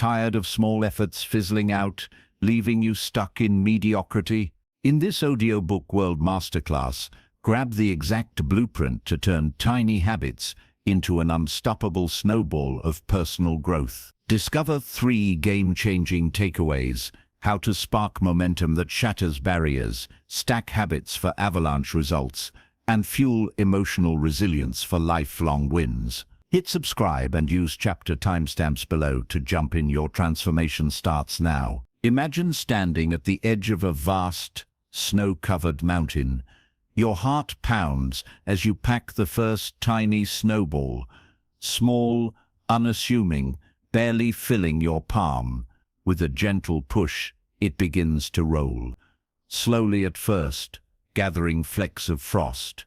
Tired of small efforts fizzling out, leaving you stuck in mediocrity? In this audiobook world masterclass, grab the exact blueprint to turn tiny habits into an unstoppable snowball of personal growth. Discover 3 game-changing takeaways: how to spark momentum that shatters barriers, stack habits for avalanche results, and fuel emotional resilience for lifelong wins. Hit subscribe and use chapter timestamps below to jump in. Your transformation starts now. Imagine standing at the edge of a vast, snow-covered mountain. Your heart pounds as you pack the first tiny snowball, small, unassuming, barely filling your palm. With a gentle push, it begins to roll. Slowly at first, gathering flecks of frost,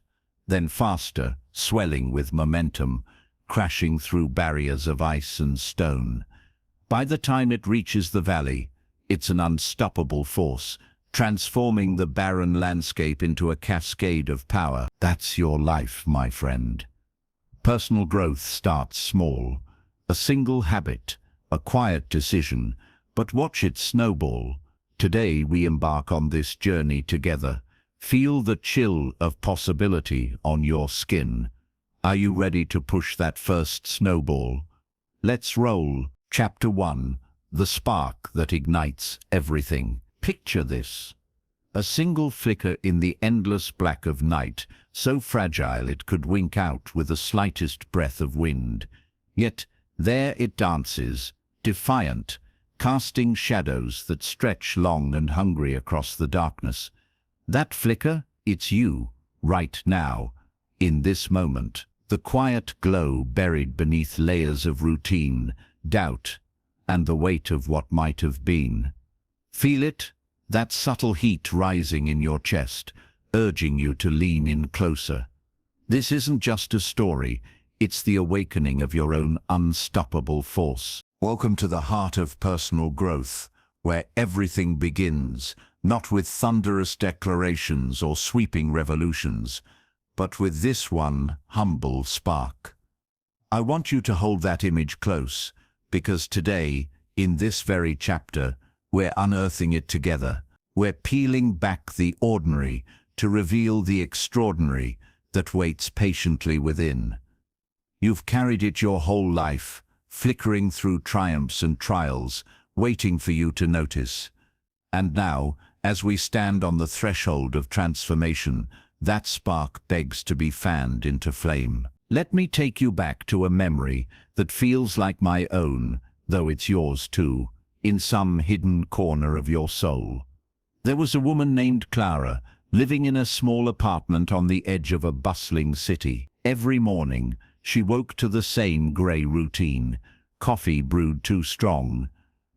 then faster, swelling with momentum, crashing through barriers of ice and stone. By the time it reaches the valley, it's an unstoppable force, transforming the barren landscape into a cascade of power. That's your life, my friend. Personal growth starts small. A single habit, a quiet decision, but watch it snowball. Today we embark on this journey together. Feel the chill of possibility on your skin. Are you ready to push that first snowball? Let's roll. Chapter 1. The spark that ignites everything. Picture this. A single flicker in the endless black of night, so fragile it could wink out with the slightest breath of wind. Yet there it dances, defiant, casting shadows that stretch long and hungry across the darkness. That flicker, it's you, right now, in this moment. The quiet glow buried beneath layers of routine, doubt, and the weight of what might have been. Feel it? That subtle heat rising in your chest, urging you to lean in closer. This isn't just a story, it's the awakening of your own unstoppable force. Welcome to the heart of personal growth, where everything begins, not with thunderous declarations or sweeping revolutions, but with this one humble spark. I want you to hold that image close, because today, in this very chapter, we're unearthing it together. We're peeling back the ordinary to reveal the extraordinary that waits patiently within. You've carried it your whole life, flickering through triumphs and trials, waiting for you to notice. And now, as we stand on the threshold of transformation, that spark begs to be fanned into flame. Let me take you back to a memory that feels like my own, though it's yours too, in some hidden corner of your soul. There was a woman named Clara, living in a small apartment on the edge of a bustling city. Every morning, she woke to the same grey routine: coffee brewed too strong,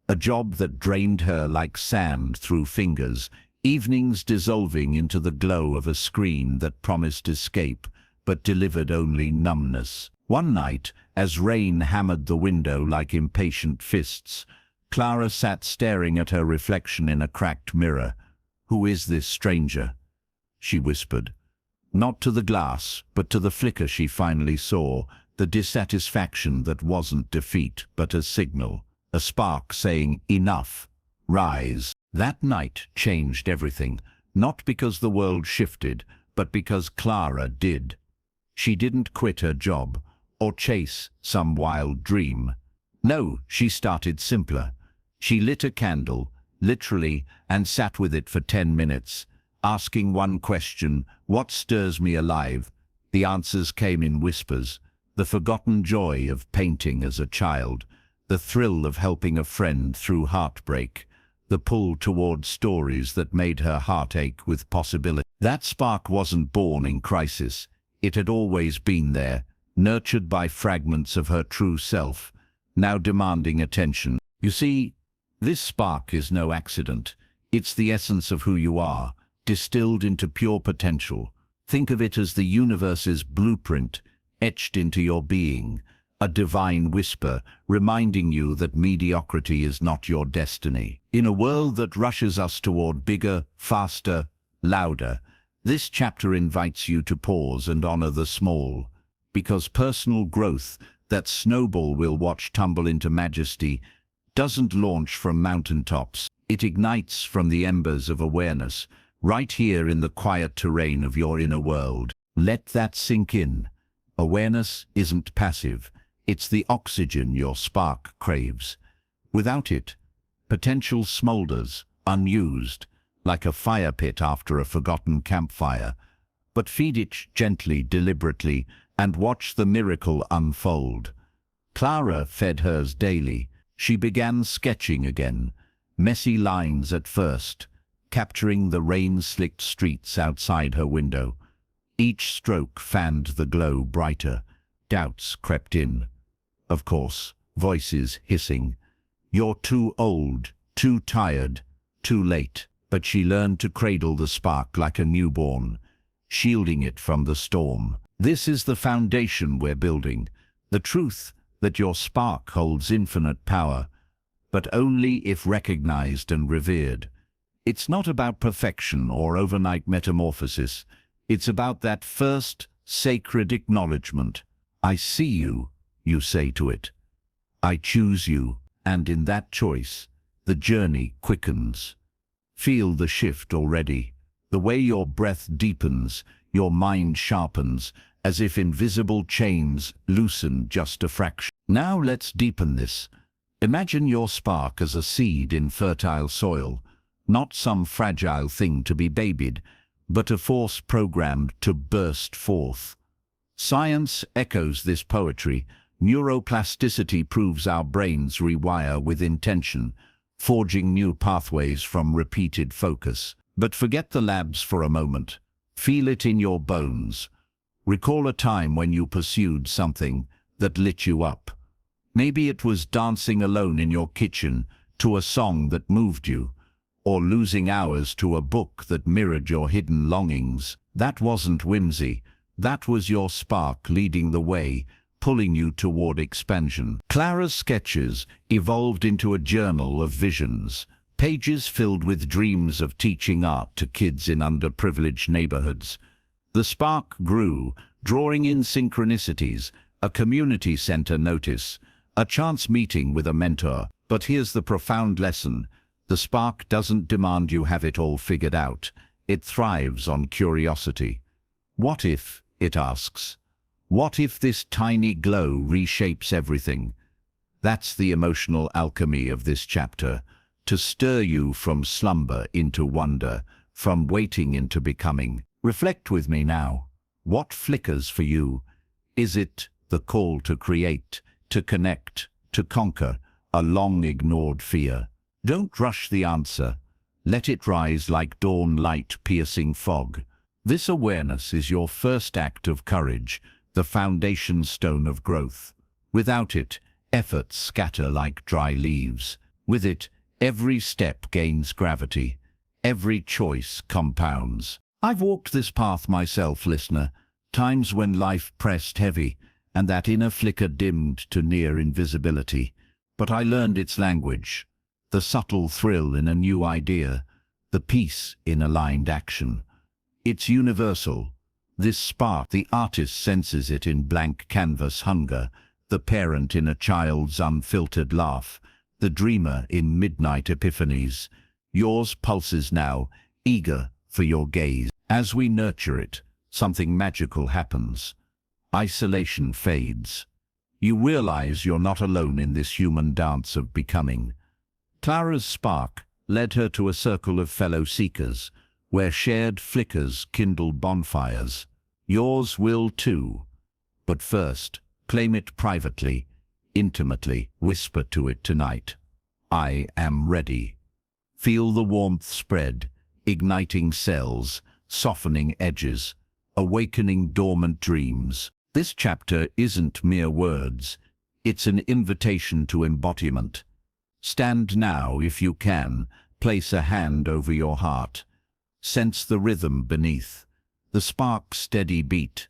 a job that drained her like sand through fingers, evenings dissolving into the glow of a screen that promised escape, but delivered only numbness. One night, as rain hammered the window like impatient fists, Clara sat staring at her reflection in a cracked mirror. "Who is this stranger?" she whispered. Not to the glass, but to the flicker she finally saw, the dissatisfaction that wasn't defeat, but a signal, a spark saying, "Enough, rise." That night changed everything, not because the world shifted, but because Clara did. She didn't quit her job, or chase some wild dream. No, she started simpler. She lit a candle, literally, and sat with it for 10 minutes, asking one question: what stirs me alive? The answers came in whispers: the forgotten joy of painting as a child, the thrill of helping a friend through heartbreak, the pull toward stories that made her heart ache with possibility. That spark wasn't born in crisis. It had always been there, nurtured by fragments of her true self, now demanding attention. You see, this spark is no accident. It's the essence of who you are, distilled into pure potential. Think of it as the universe's blueprint, etched into your being, a divine whisper reminding you that mediocrity is not your destiny. In a world that rushes us toward bigger, faster, louder, this chapter invites you to pause and honor the small, because personal growth, that snowball we'll watch tumble into majesty, doesn't launch from mountaintops. It ignites from the embers of awareness, right here in the quiet terrain of your inner world. Let that sink in. Awareness isn't passive. It's the oxygen your spark craves. Without it, potential smolders, unused, like a fire pit after a forgotten campfire. But feed it gently, deliberately, and watch the miracle unfold. Clara fed hers daily. She began sketching again, messy lines at first, capturing the rain-slicked streets outside her window. Each stroke fanned the glow brighter. Doubts crept in. Of course, voices hissing. You're too old, too tired, too late. But she learned to cradle the spark like a newborn, shielding it from the storm. This is the foundation we're building. The truth that your spark holds infinite power, but only if recognized and revered. It's not about perfection or overnight metamorphosis. It's about that first sacred acknowledgement. I see you, you say to it. I choose you, and in that choice, the journey quickens. Feel the shift already. The way your breath deepens, your mind sharpens, as if invisible chains loosen just a fraction. Now let's deepen this. Imagine your spark as a seed in fertile soil, not some fragile thing to be babied, but a force programmed to burst forth. Science echoes this poetry. Neuroplasticity proves our brains rewire with intention, forging new pathways from repeated focus. But forget the labs for a moment. Feel it in your bones. Recall a time when you pursued something that lit you up. Maybe it was dancing alone in your kitchen to a song that moved you, or losing hours to a book that mirrored your hidden longings. That wasn't whimsy. That was your spark leading the way, pulling you toward expansion. Clara's sketches evolved into a journal of visions, pages filled with dreams of teaching art to kids in underprivileged neighborhoods. The spark grew, drawing in synchronicities, a community center notice, a chance meeting with a mentor. But here's the profound lesson. The spark doesn't demand you have it all figured out. It thrives on curiosity. What if, it asks, what if this tiny glow reshapes everything? That's the emotional alchemy of this chapter, to stir you from slumber into wonder, from waiting into becoming. Reflect with me now. What flickers for you? Is it the call to create, to connect, to conquer, a long-ignored fear? Don't rush the answer. Let it rise like dawn light piercing fog. This awareness is your first act of courage, the foundation stone of growth. Without it, efforts scatter like dry leaves. With it, every step gains gravity. Every choice compounds. I've walked this path myself, listener, times when life pressed heavy, and that inner flicker dimmed to near invisibility. But I learned its language, the subtle thrill in a new idea, the peace in aligned action. It's universal. This spark, the artist senses it in blank canvas hunger, the parent in a child's unfiltered laugh, the dreamer in midnight epiphanies. Yours pulses now, eager for your gaze. As we nurture it, something magical happens. Isolation fades. You realize you're not alone in this human dance of becoming. Clara's spark led her to a circle of fellow seekers, where shared flickers kindled bonfires. Yours will too. But first, claim it privately, intimately. Whisper to it tonight. I am ready. Feel the warmth spread, igniting cells, softening edges, awakening dormant dreams. This chapter isn't mere words. It's an invitation to embodiment. Stand now if you can. Place a hand over your heart. Sense the rhythm beneath, the spark's steady beat.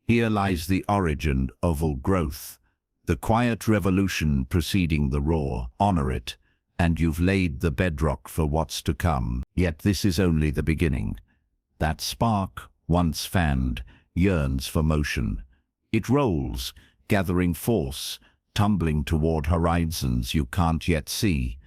Here lies the origin of all growth, the quiet revolution preceding the roar. Honor it, and you've laid the bedrock for what's to come. Yet this is only the beginning. That spark, once fanned, yearns for motion. It rolls, gathering force, tumbling toward horizons you can't yet see.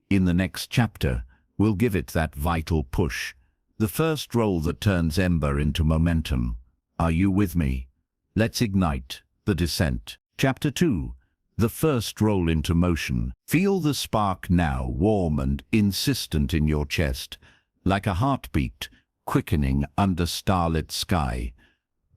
In the next chapter, we'll give it that vital push, the first roll that turns ember into momentum. Are you with me? Let's ignite the descent. Chapter 2. The first roll into motion. Feel the spark now, warm and insistent in your chest, like a heartbeat quickening under starlit sky.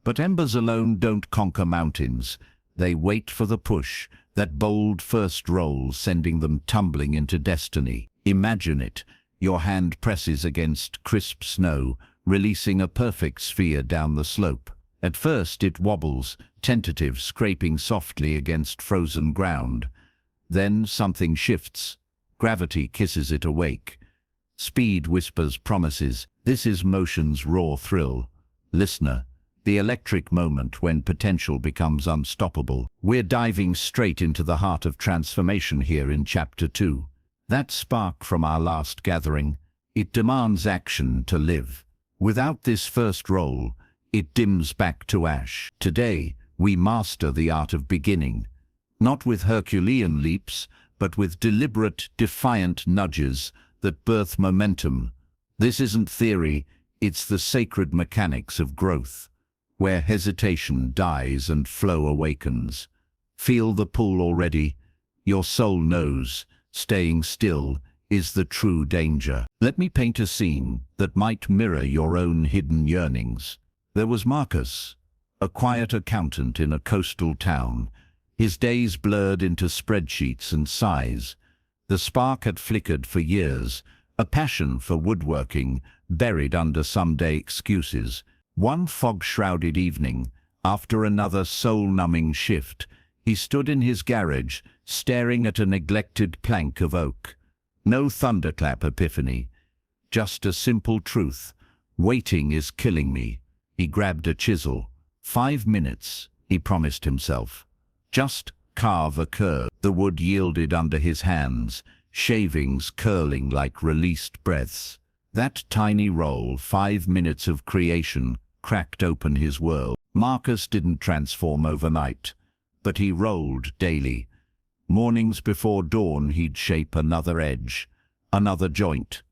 But embers alone don't conquer mountains. They wait for the push, that bold first roll sending them tumbling into destiny. Imagine it. Your hand presses against crisp snow, releasing a perfect sphere down the slope. At first it wobbles, tentative, scraping softly against frozen ground. Then something shifts. Gravity kisses it awake. Speed whispers promises. This is motion's raw thrill. Listener, the electric moment when potential becomes unstoppable. We're diving straight into the heart of transformation here in Chapter 2. That spark from our last gathering, it demands action to live. Without this first roll, it dims back to ash. Today, we master the art of beginning, not with Herculean leaps, but with deliberate, defiant nudges that birth momentum. This isn't theory, it's the sacred mechanics of growth, where hesitation dies and flow awakens. Feel the pull already. Your soul knows, staying still is the true danger. Let me paint a scene that might mirror your own hidden yearnings. There was Marcus, a quiet accountant in a coastal town, his days blurred into spreadsheets and sighs. The spark had flickered for years, a passion for woodworking buried under someday excuses. One fog-shrouded evening, after another soul-numbing shift, he stood in his garage, staring at a neglected plank of oak. No thunderclap epiphany, just a simple truth. Waiting is killing me. He grabbed a chisel. 5 minutes, he promised himself. Just carve a curve. The wood yielded under his hands, shavings curling like released breaths. That tiny roll, 5 minutes of creation, cracked open his world. Marcus didn't transform overnight, but he rolled daily. Mornings before dawn he'd shape another edge, another joint.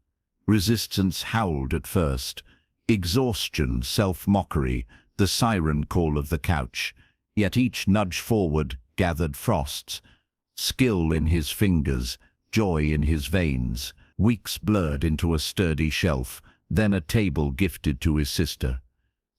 Resistance howled at first. Exhaustion, self-mockery, the siren call of the couch. Yet each nudge forward gathered frosts. Skill in his fingers, joy in his veins. Weeks blurred into a sturdy shelf, then a table gifted to his sister.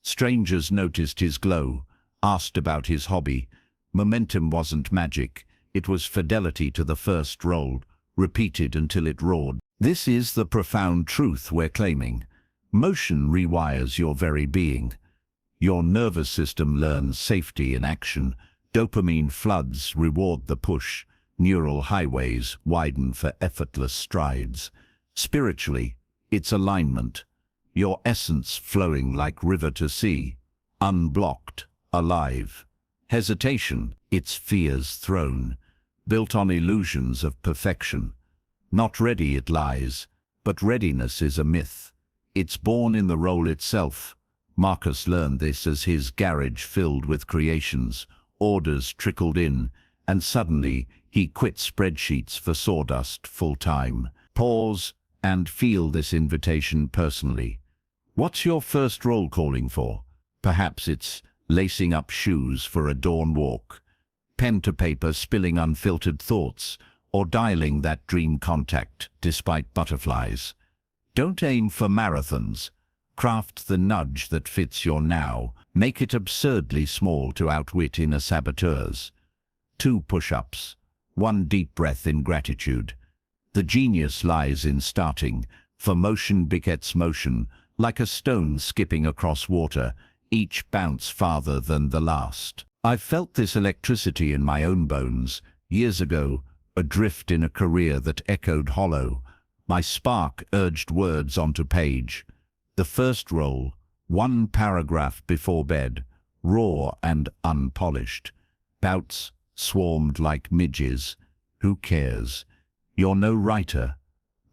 Strangers noticed his glow, asked about his hobby. Momentum wasn't magic, it was fidelity to the first roll, repeated until it roared. This is the profound truth we're claiming. Motion rewires your very being. Your nervous system learns safety in action. Dopamine floods reward the push. Neural highways widen for effortless strides. Spiritually, it's alignment. Your essence flowing like river to sea. Unblocked, alive. Hesitation, its fear's throne, built on illusions of perfection. Not ready it lies, but readiness is a myth. It's born in the roll itself. Marcus learned this as his garage filled with creations. Orders trickled in, and suddenly he quit spreadsheets for sawdust full-time. Pause and feel this invitation personally. What's your first roll calling for? Perhaps it's lacing up shoes for a dawn walk, pen to paper spilling unfiltered thoughts, or dialing that dream contact despite butterflies. Don't aim for marathons. Craft the nudge that fits your now. Make it absurdly small to outwit inner saboteurs. 2 push-ups, 1 deep breath in gratitude. The genius lies in starting, for motion begets motion, like a stone skipping across water, each bounce farther than the last. I felt this electricity in my own bones, years ago, adrift in a career that echoed hollow. My spark urged words onto page. The first roll, 1 paragraph before bed, raw and unpolished. Bouts swarmed like midges. Who cares? You're no writer.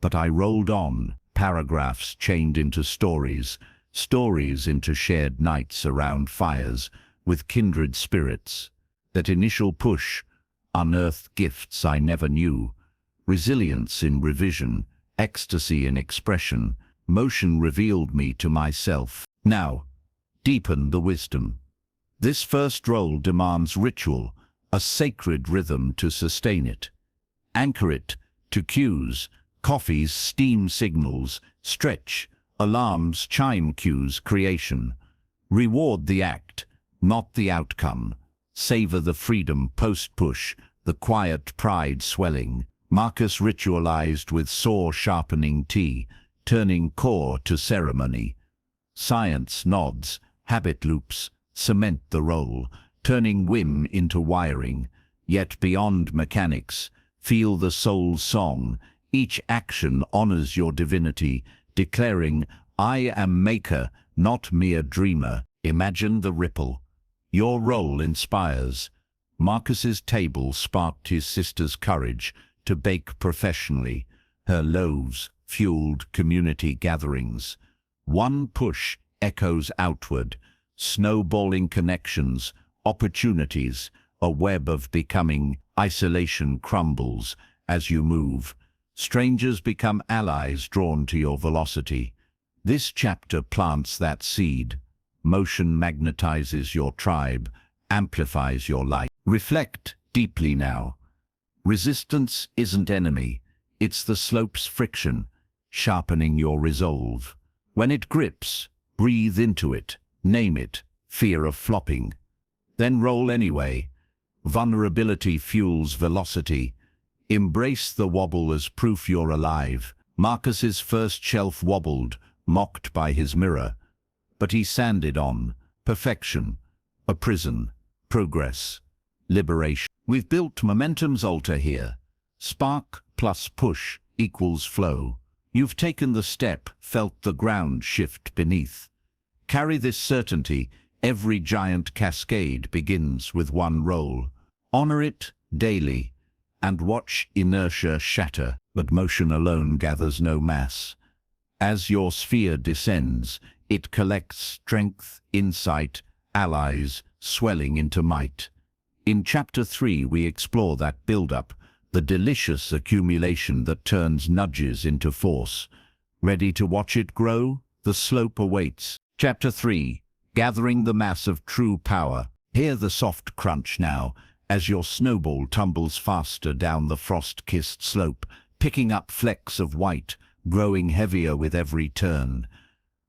But I rolled on, paragraphs chained into stories, stories into shared nights around fires with kindred spirits. That initial push, unearthed gifts I never knew. Resilience in revision, ecstasy in expression, motion revealed me to myself. Now, deepen the wisdom. This first role demands ritual, a sacred rhythm to sustain it. Anchor it to cues, coffee's steam signals, stretch, alarms, chime cues, creation. Reward the act, not the outcome. Savor the freedom post-push, the quiet pride swelling. Marcus ritualized with saw-sharpening tea, turning core to ceremony. Science nods, habit loops, cement the role, turning whim into wiring. Yet beyond mechanics, feel the soul's song. Each action honors your divinity, declaring, I am maker, not mere dreamer. Imagine the ripple. Your role inspires. Marcus's table sparked his sister's courage to bake professionally. Her loaves fueled community gatherings. One push echoes outward, snowballing connections, opportunities, a web of becoming. Isolation crumbles as you move. Strangers become allies drawn to your velocity. This chapter plants that seed. Motion magnetizes your tribe, amplifies your light. Reflect deeply now. Resistance isn't enemy. It's the slope's friction, sharpening your resolve. When it grips, breathe into it, name it, fear of flopping. Then roll anyway. Vulnerability fuels velocity. Embrace the wobble as proof you're alive. Marcus's first shelf wobbled, mocked by his mirror. But he sanded on. Perfection. A prison. Progress. Liberation. We've built momentum's altar here. Spark plus push equals flow. You've taken the step, felt the ground shift beneath. Carry this certainty. Every giant cascade begins with one roll. Honor it daily, and watch inertia shatter. But motion alone gathers no mass. As your sphere descends, it collects strength, insight, allies, swelling into might. In Chapter 3 we explore that build-up, the delicious accumulation that turns nudges into force. Ready to watch it grow? The slope awaits. Chapter 3. Gathering the mass of true power. Hear the soft crunch now, as your snowball tumbles faster down the frost-kissed slope, picking up flecks of white, growing heavier with every turn.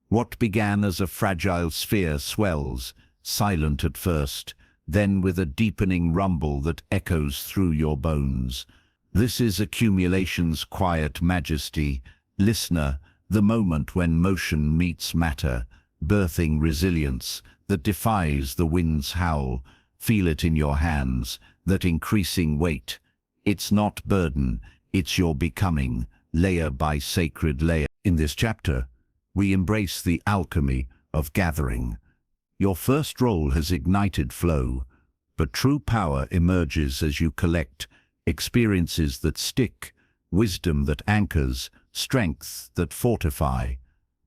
What began as a fragile sphere swells, silent at first, then with a deepening rumble that echoes through your bones. This is accumulation's quiet majesty. Listener, the moment when motion meets matter, birthing resilience that defies the wind's howl. Feel it in your hands, that increasing weight. It's not burden, it's your becoming, layer by sacred layer. In this chapter, we embrace the alchemy of gathering. Your first role has ignited flow, but true power emerges as you collect experiences that stick, wisdom that anchors, strength that fortify.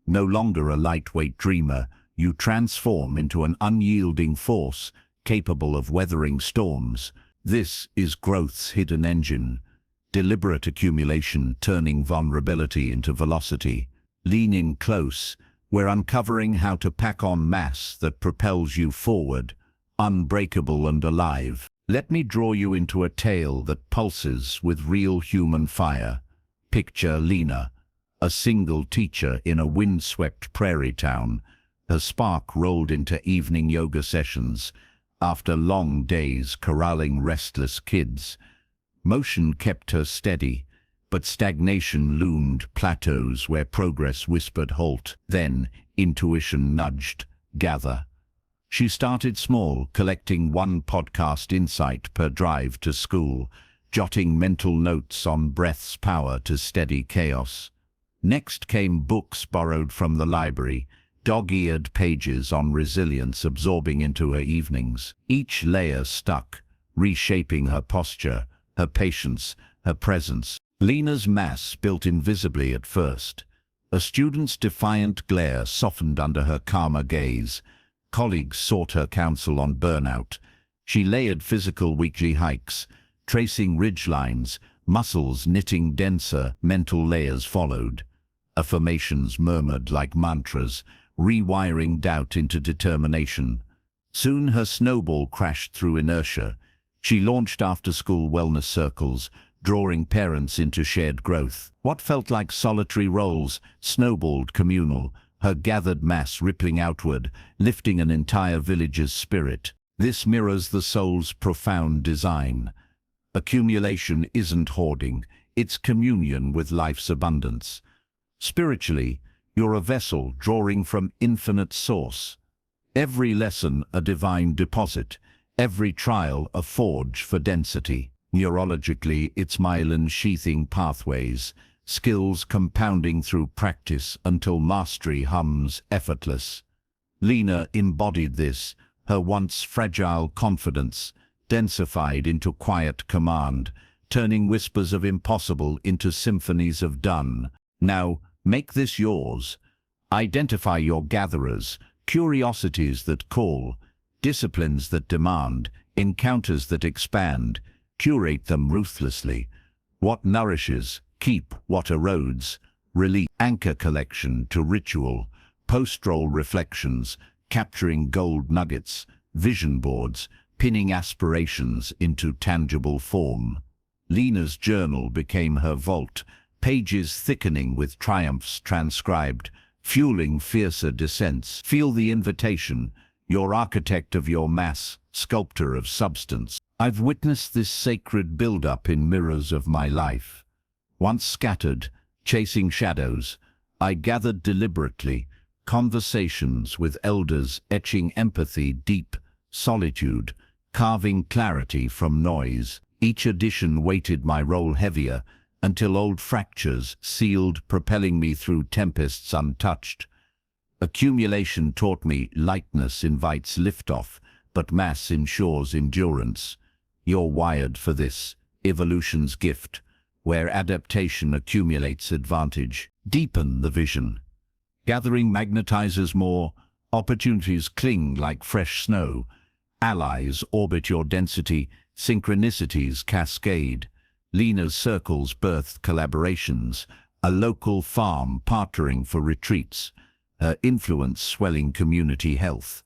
No longer a lightweight dreamer, you transform into an unyielding force capable of weathering storms. This is growth's hidden engine. Deliberate accumulation turning vulnerability into velocity. Lean in close. We're uncovering how to pack on mass that propels you forward, unbreakable and alive. Let me draw you into a tale that pulses with real human fire. Picture Lena, a single teacher in a windswept prairie town. Her spark rolled into evening yoga sessions after long days corralling restless kids. Motion kept her steady, but stagnation loomed, plateaus where progress whispered halt. Then intuition nudged, gather. She started small, collecting one podcast insight per drive to school, jotting mental notes on breath's power to steady chaos. Next came books borrowed from the library, dog-eared pages on resilience absorbing into her evenings. Each layer stuck, reshaping her posture, her patience, her presence. Lena's mass built invisibly at first. A student's defiant glare softened under her calmer gaze. Colleagues sought her counsel on burnout. She layered physical weekly hikes, tracing ridgelines, muscles knitting denser, mental layers followed. Affirmations murmured like mantras, rewiring doubt into determination. Soon her snowball crashed through inertia. She launched after-school wellness circles, drawing parents into shared growth. What felt like solitary roles snowballed communal, her gathered mass rippling outward, lifting an entire village's spirit. This mirrors the soul's profound design. Accumulation isn't hoarding, it's communion with life's abundance. Spiritually, you're a vessel drawing from infinite source. Every lesson a divine deposit, every trial a forge for density. Neurologically, it's myelin sheathing pathways, skills compounding through practice until mastery hums effortless. Lena embodied this, her once fragile confidence, densified into quiet command, turning whispers of impossible into symphonies of done. Now, make this yours. Identify your gatherers, curiosities that call, disciplines that demand, encounters that expand. Curate them ruthlessly. What nourishes, keep. What erodes, release. Anchor collection to ritual, post-roll reflections, capturing gold nuggets, vision boards, pinning aspirations into tangible form. Lena's journal became her vault, pages thickening with triumphs transcribed, fueling fiercer descents. Feel the invitation, you're architect of your mass, sculptor of substance. I've witnessed this sacred build-up in mirrors of my life. Once scattered, chasing shadows, I gathered deliberately, conversations with elders etching empathy deep, solitude, carving clarity from noise. Each edition weighted my role heavier, until old fractures sealed, propelling me through tempests untouched. Accumulation taught me lightness invites liftoff, but mass ensures endurance. You're wired for this, evolution's gift, where adaptation accumulates advantage. Deepen the vision. Gathering magnetizes more, opportunities cling like fresh snow. Allies orbit your density, synchronicities cascade. Lena's circles birthed collaborations, a local farm partnering for retreats, her influence swelling community health.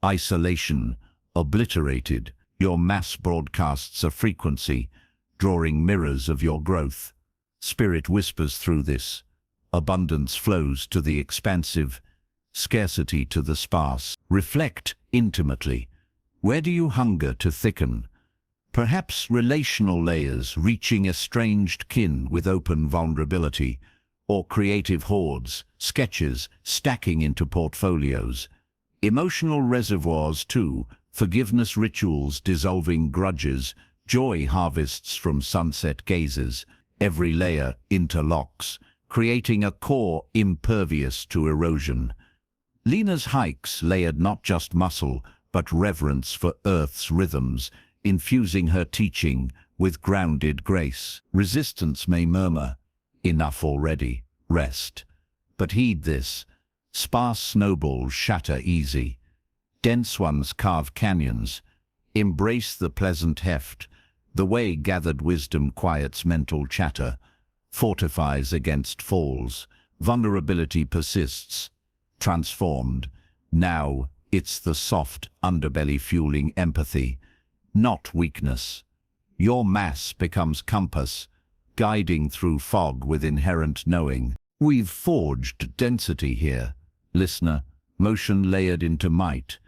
Isolation obliterated, your mass broadcasts a frequency, drawing mirrors of your growth. Spirit whispers through this. Abundance flows to the expansive, scarcity to the sparse. Reflect intimately. Where do you hunger to thicken? Perhaps relational layers reaching estranged kin with open vulnerability, or creative hoards, sketches stacking into portfolios. Emotional reservoirs too, forgiveness rituals dissolving grudges, joy harvests from sunset gazes. Every layer interlocks, creating a core impervious to erosion. Lena's hikes layered not just muscle, but reverence for Earth's rhythms, infusing her teaching with grounded grace. Resistance may murmur, enough already, rest. But heed this, sparse snowballs shatter easy. Dense ones carve canyons. Embrace the pleasant heft. The way gathered wisdom quiets mental chatter, fortifies against falls. Vulnerability persists, transformed. Now it's the soft underbelly fueling empathy, not weakness. Your mass becomes compass, guiding through fog with inherent knowing. We've forged density here, listener, motion layered into might.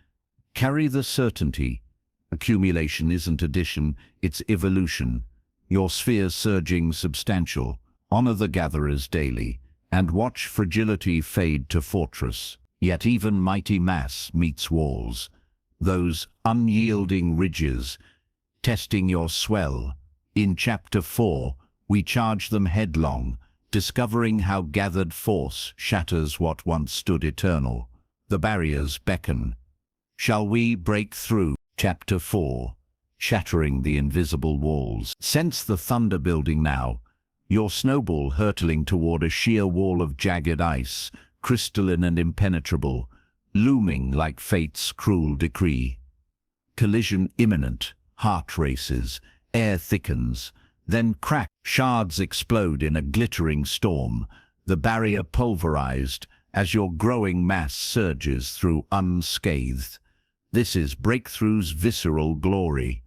Carry the certainty. Accumulation isn't addition, it's evolution. Your sphere surging substantial. Honor the gatherers daily, and watch fragility fade to fortress. Yet even mighty mass meets walls. Those unyielding ridges, testing your swell. In Chapter 4, we charge them headlong, discovering how gathered force shatters what once stood eternal. The barriers beckon. Shall we break through? Chapter 4. Shattering the invisible walls. Sense the thunder building now. Your snowball hurtling toward a sheer wall of jagged ice, crystalline and impenetrable, looming like fate's cruel decree. Collision imminent, heart races, Air thickens, then crack. Shards explode in a glittering storm, the barrier pulverized as your growing mass surges through unscathed. This is Breakthrough's visceral glory.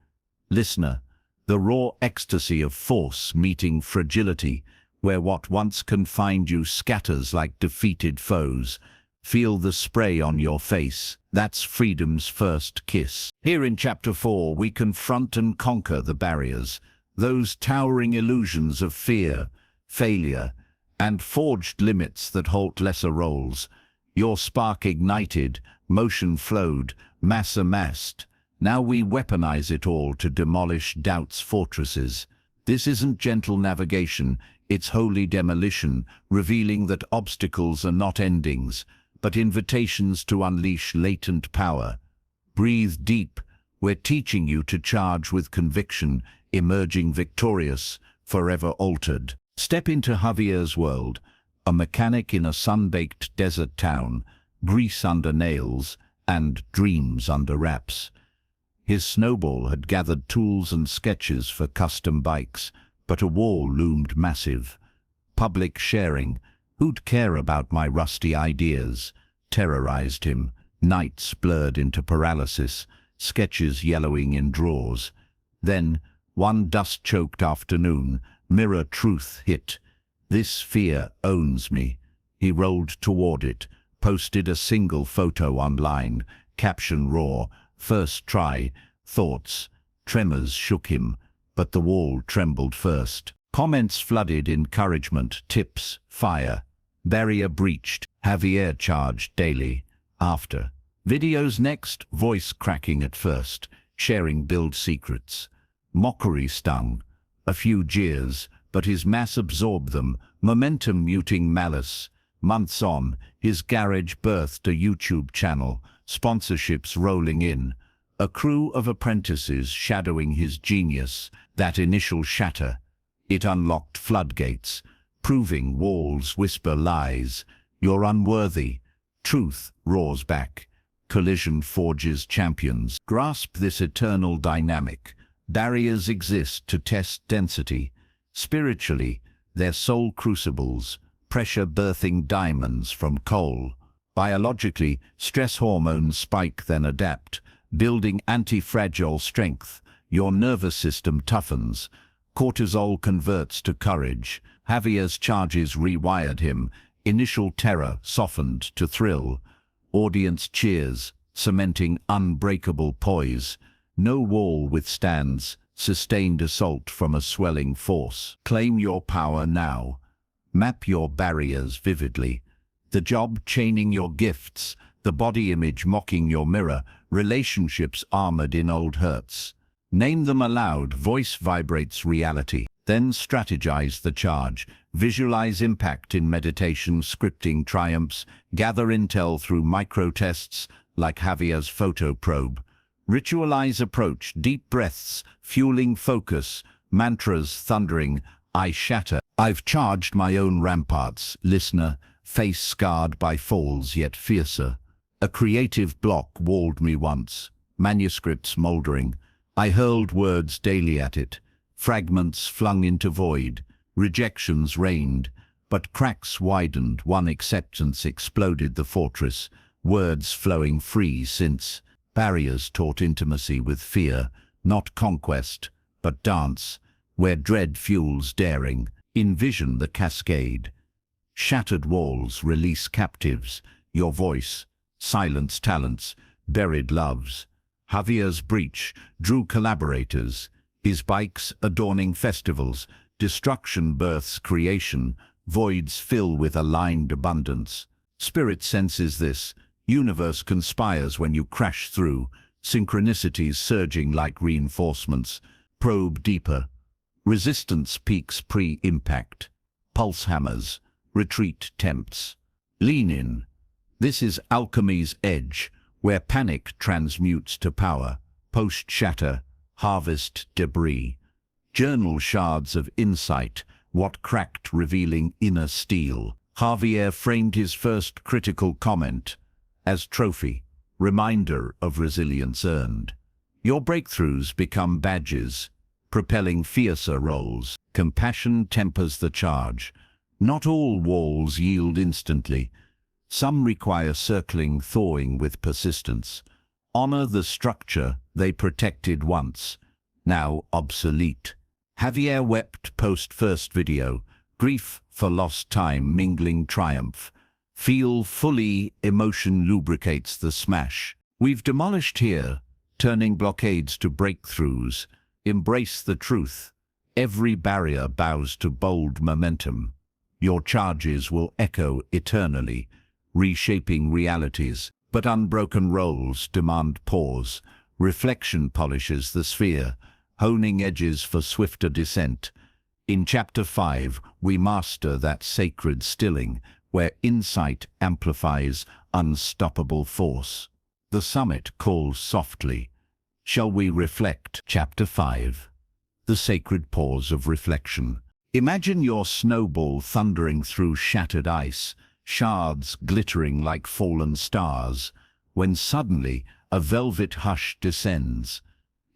Listener, the raw ecstasy of force meeting fragility, where what once confined you scatters like defeated foes. Feel the spray on your face. That's freedom's first kiss. Here in Chapter 4, we confront and conquer the barriers, those towering illusions of fear, failure, and forged limits that halt lesser roles. Your spark ignited, motion flowed, mass amassed. Now we weaponize it all to demolish doubt's fortresses. This isn't gentle navigation, it's holy demolition, revealing that obstacles are not endings, but invitations to unleash latent power. Breathe deep. We're teaching you to charge with conviction, emerging victorious, forever altered. Step into Javier's world, a mechanic in a sun-baked desert town, grease under nails and dreams under wraps. His Snowball had gathered tools and sketches for custom bikes, but a wall loomed massive. Public sharing, who'd care about my rusty ideas, terrorized him. Nights blurred into paralysis, sketches yellowing in drawers. Then, one dust-choked afternoon, mirror truth hit. This fear owns me. He rolled toward it, posted a single photo online, caption raw, first try, thoughts. Tremors shook him, but the wall trembled first. Comments flooded, encouragement, tips, fire. Barrier breached, Javier charged daily. After. Videos next, voice cracking at first, sharing build secrets. Mockery stung. A few jeers, but his mass absorbed them, momentum muting malice. Months on, his garage birthed a YouTube channel, sponsorships rolling in. A crew of apprentices shadowing his genius. That initial shatter. It unlocked floodgates, proving walls whisper lies. You're unworthy. Truth roars back. Collision forges champions. Grasp this eternal dynamic. Barriers exist to test density. Spiritually, they're soul crucibles, pressure birthing diamonds from coal. Biologically, stress hormones spike then adapt, building anti-fragile strength. Your nervous system toughens. Cortisol converts to courage. Javier's charges rewired him. Initial terror softened to thrill. Audience cheers, cementing unbreakable poise. No wall withstands sustained assault from a swelling force. Claim your power now. Map your barriers vividly. The job chaining your gifts, the body image mocking your mirror, relationships armored in old hurts. Name them aloud, voice vibrates reality. Then strategize the charge. Visualize impact in meditation, scripting triumphs. Gather intel through micro-tests like Javier's photo probe. Ritualize approach, deep breaths, fueling focus, mantras thundering, I shatter. I've charged my own ramparts, listener, face scarred by falls yet fiercer. A creative block walled me once, manuscripts moldering. I hurled words daily at it, fragments flung into void, rejections reigned, but cracks widened, one acceptance exploded the fortress, words flowing free since. Barriers taught intimacy with fear, not conquest, but dance, where dread fuels daring. Envision the cascade. Shattered walls release captives, your voice, silence talents, buried loves. Javier's breach drew collaborators, his bikes adorning festivals, destruction births creation, voids fill with aligned abundance. Spirit senses this. Universe conspires when you crash through, synchronicities surging like reinforcements. Probe deeper. Resistance peaks pre-impact. Pulse hammers. Retreat tempts. Lean in. This is alchemy's edge, where panic transmutes to power. Post-shatter, harvest debris. Journal shards of insight, what cracked revealing inner steel. Javier framed his first critical comment as trophy, reminder of resilience earned. Your breakthroughs become badges, propelling fiercer rolls. Compassion tempers the charge. Not all walls yield instantly. Some require circling, thawing with persistence. Honor the structure they protected once, now obsolete. Javier wept post-first video, grief for lost time mingling triumph. Feel fully, emotion lubricates the smash. We've demolished here, turning blockades to breakthroughs. Embrace the truth. Every barrier bows to bold momentum. Your charges will echo eternally, reshaping realities. But unbroken roles demand pause. Reflection polishes the sphere, honing edges for swifter descent. In Chapter 5, we master that sacred stilling, where insight amplifies unstoppable force. The summit calls softly. Shall we reflect? Chapter 5. The sacred pause of reflection. Imagine your snowball thundering through shattered ice, shards glittering like fallen stars, when suddenly a velvet hush descends.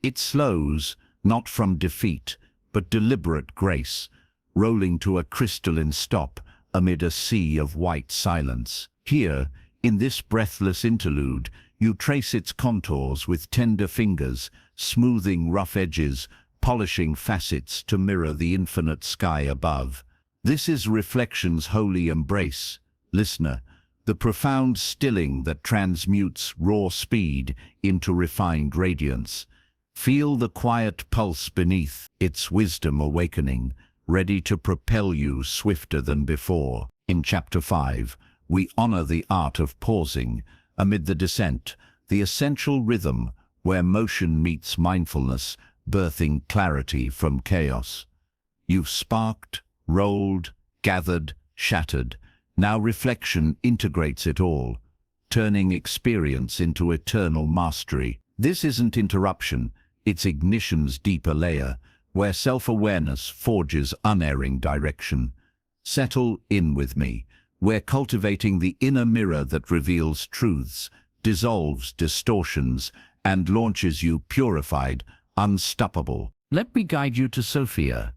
It slows, not from defeat, but deliberate grace, rolling to a crystalline stop amid a sea of white silence. Here, in this breathless interlude, you trace its contours with tender fingers, smoothing rough edges, polishing facets to mirror the infinite sky above. This is reflection's holy embrace, listener, the profound stilling that transmutes raw speed into refined radiance. Feel the quiet pulse beneath, its wisdom awakening, ready to propel you swifter than before. In Chapter 5, we honor the art of pausing, amid the descent, the essential rhythm where motion meets mindfulness, birthing clarity from chaos. You've sparked, rolled, gathered, shattered. Now reflection integrates it all, turning experience into eternal mastery. This isn't interruption, it's ignition's deeper layer, where self-awareness forges unerring direction. Settle in with me. We're cultivating the inner mirror that reveals truths, dissolves distortions, and launches you purified, unstoppable. Let me guide you to Sophia,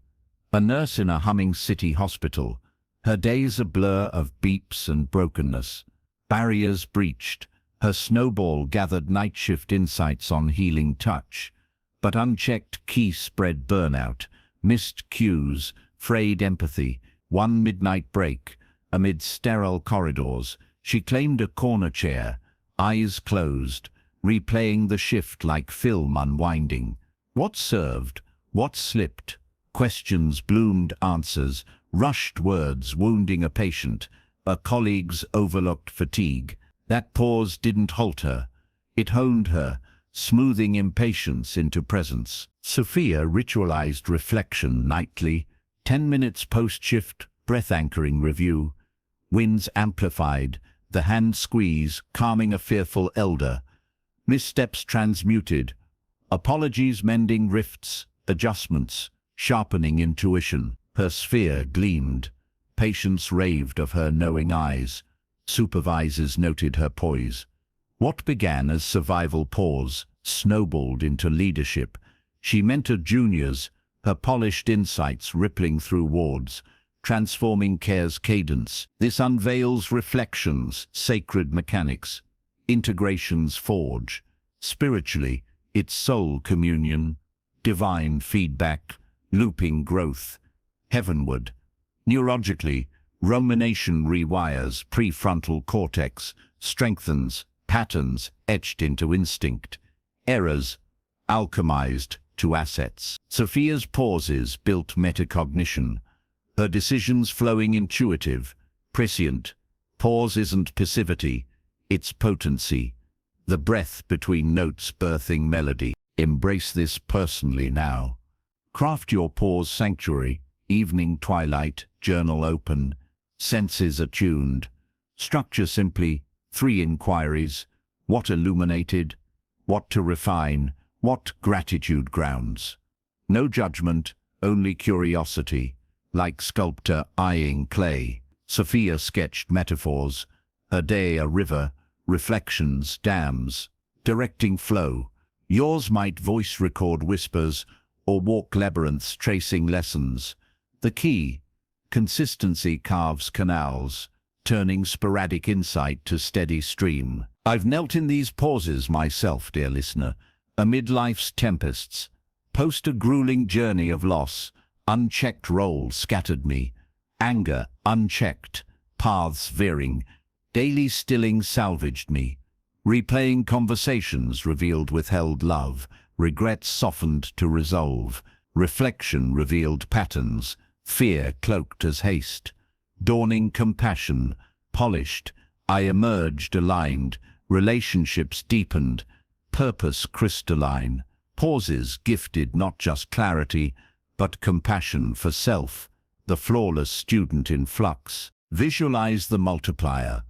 a nurse in a humming city hospital. Her days a blur of beeps and brokenness. Barriers breached. Her snowball gathered night shift insights on healing touch. But unchecked key spread burnout, missed cues, frayed empathy. One midnight break, amid sterile corridors, she claimed a corner chair, eyes closed, replaying the shift like film unwinding. What served? What slipped? Questions bloomed answers, rushed words wounding a patient, a colleague's overlooked fatigue. That pause didn't halt her. It honed her, smoothing impatience into presence. Sophia ritualized reflection nightly, 10 minutes post-shift, breath-anchoring review. Winds amplified, the hand squeeze, calming a fearful elder. Missteps transmuted, apologies mending rifts, adjustments, sharpening intuition. Her sphere gleamed. Patients raved of her knowing eyes. Supervisors noted her poise. What began as survival pause snowballed into leadership. She mentored juniors, her polished insights rippling through wards, transforming care's cadence. This unveils reflection's sacred mechanics, integration's forge. Spiritually, it's soul communion, divine feedback, looping growth. Heavenward. Neurologically, rumination rewires prefrontal cortex, strengthens patterns etched into instinct, errors alchemized to assets. Sophia's pauses built metacognition, her decisions flowing intuitive, prescient. Pause isn't passivity, it's potency, the breath between notes birthing melody. Embrace this personally now. Craft your pause sanctuary, evening twilight, journal open, senses attuned. Structure simply, 3 inquiries: what illuminated, what to refine, what gratitude grounds. No judgment, only curiosity, like sculptor eyeing clay. Sophia sketched metaphors, her day a river, reflections, dams, directing flow. Yours might voice record whispers, or walk labyrinths tracing lessons. The key: consistency carves canals, turning sporadic insight to steady stream. I've knelt in these pauses myself, dear listener, amid life's tempests. Post a grueling journey of loss, unchecked roles scattered me, anger unchecked, paths veering, daily stilling salvaged me. Replaying conversations revealed withheld love, regrets softened to resolve, reflection revealed patterns, fear cloaked as haste. Dawning compassion, polished, I emerged aligned, relationships deepened, purpose crystalline. Pauses gifted not just clarity, but compassion for self, the flawless student in flux. Visualize the multiplier.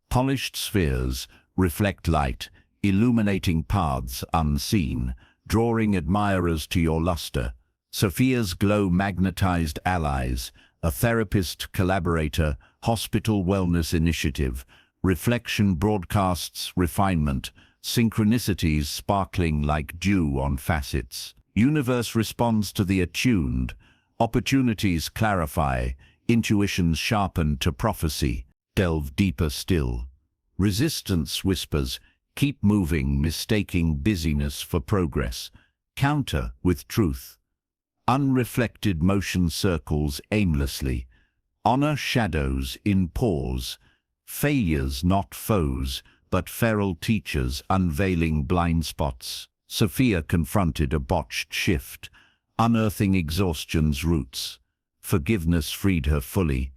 Polished spheres reflect light, illuminating paths unseen, drawing admirers to your luster. Sophia's glow magnetized allies, a therapist collaborator, hospital wellness initiative. Reflection broadcasts refinement, synchronicities sparkling like dew on facets. Universe responds to the attuned, opportunities clarify, intuitions sharpen to prophecy. Delve deeper still. Resistance whispers, keep moving, mistaking busyness for progress. Counter with truth. Unreflected motion circles aimlessly. Honor shadows in pause. Failures not foes, but feral teachers unveiling blind spots. Sophia confronted a botched shift, unearthing exhaustion's roots. Forgiveness freed her fully.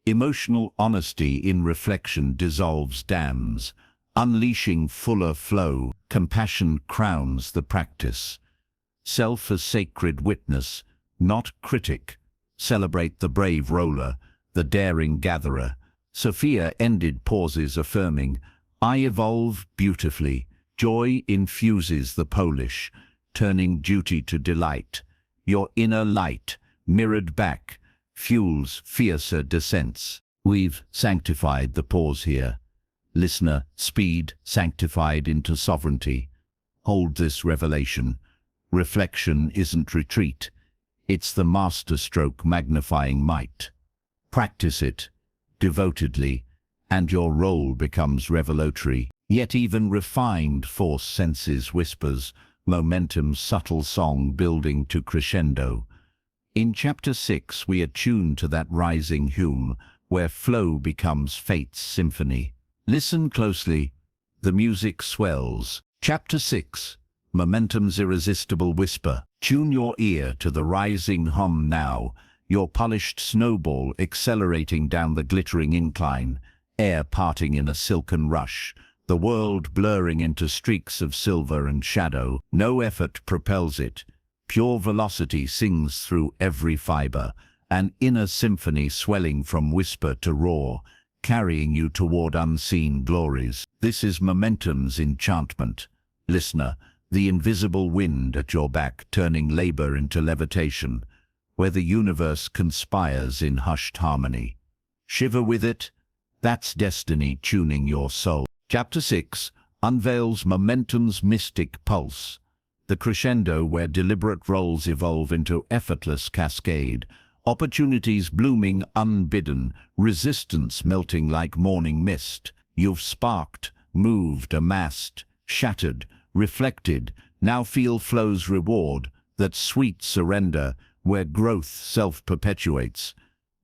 Emotional honesty in reflection dissolves dams, unleashing fuller flow. Compassion crowns the practice. Self as sacred witness, not critic. Celebrate the brave roller, the daring gatherer. Sophia ended pauses affirming, I evolve beautifully. Joy infuses the polish, turning duty to delight. Your inner light, mirrored back, fuels fiercer descents. We've sanctified the pause here. Listener, speed sanctified into sovereignty. Hold this revelation. Reflection isn't retreat. It's the masterstroke magnifying might. Practice it devotedly, and your role becomes revelatory. Yet even refined force senses whispers, momentum's subtle song building to crescendo. In Chapter 6 we attune to that rising hum, where flow becomes fate's symphony. Listen closely, the music swells. Chapter 6, Momentum's irresistible whisper. Tune your ear to the rising hum now, your polished snowball accelerating down the glittering incline, air parting in a silken rush, the world blurring into streaks of silver and shadow. No effort propels it. Pure velocity sings through every fiber, an inner symphony swelling from whisper to roar, carrying you toward unseen glories. This is momentum's enchantment. Listener, the invisible wind at your back turning labor into levitation, where the universe conspires in hushed harmony. Shiver with it. That's destiny tuning your soul. Chapter 6 unveils momentum's mystic pulse, the crescendo where deliberate roles evolve into effortless cascade, opportunities blooming unbidden, resistance melting like morning mist. You've sparked, moved, amassed, shattered, reflected, now feel flow's reward, that sweet surrender where growth self-perpetuates.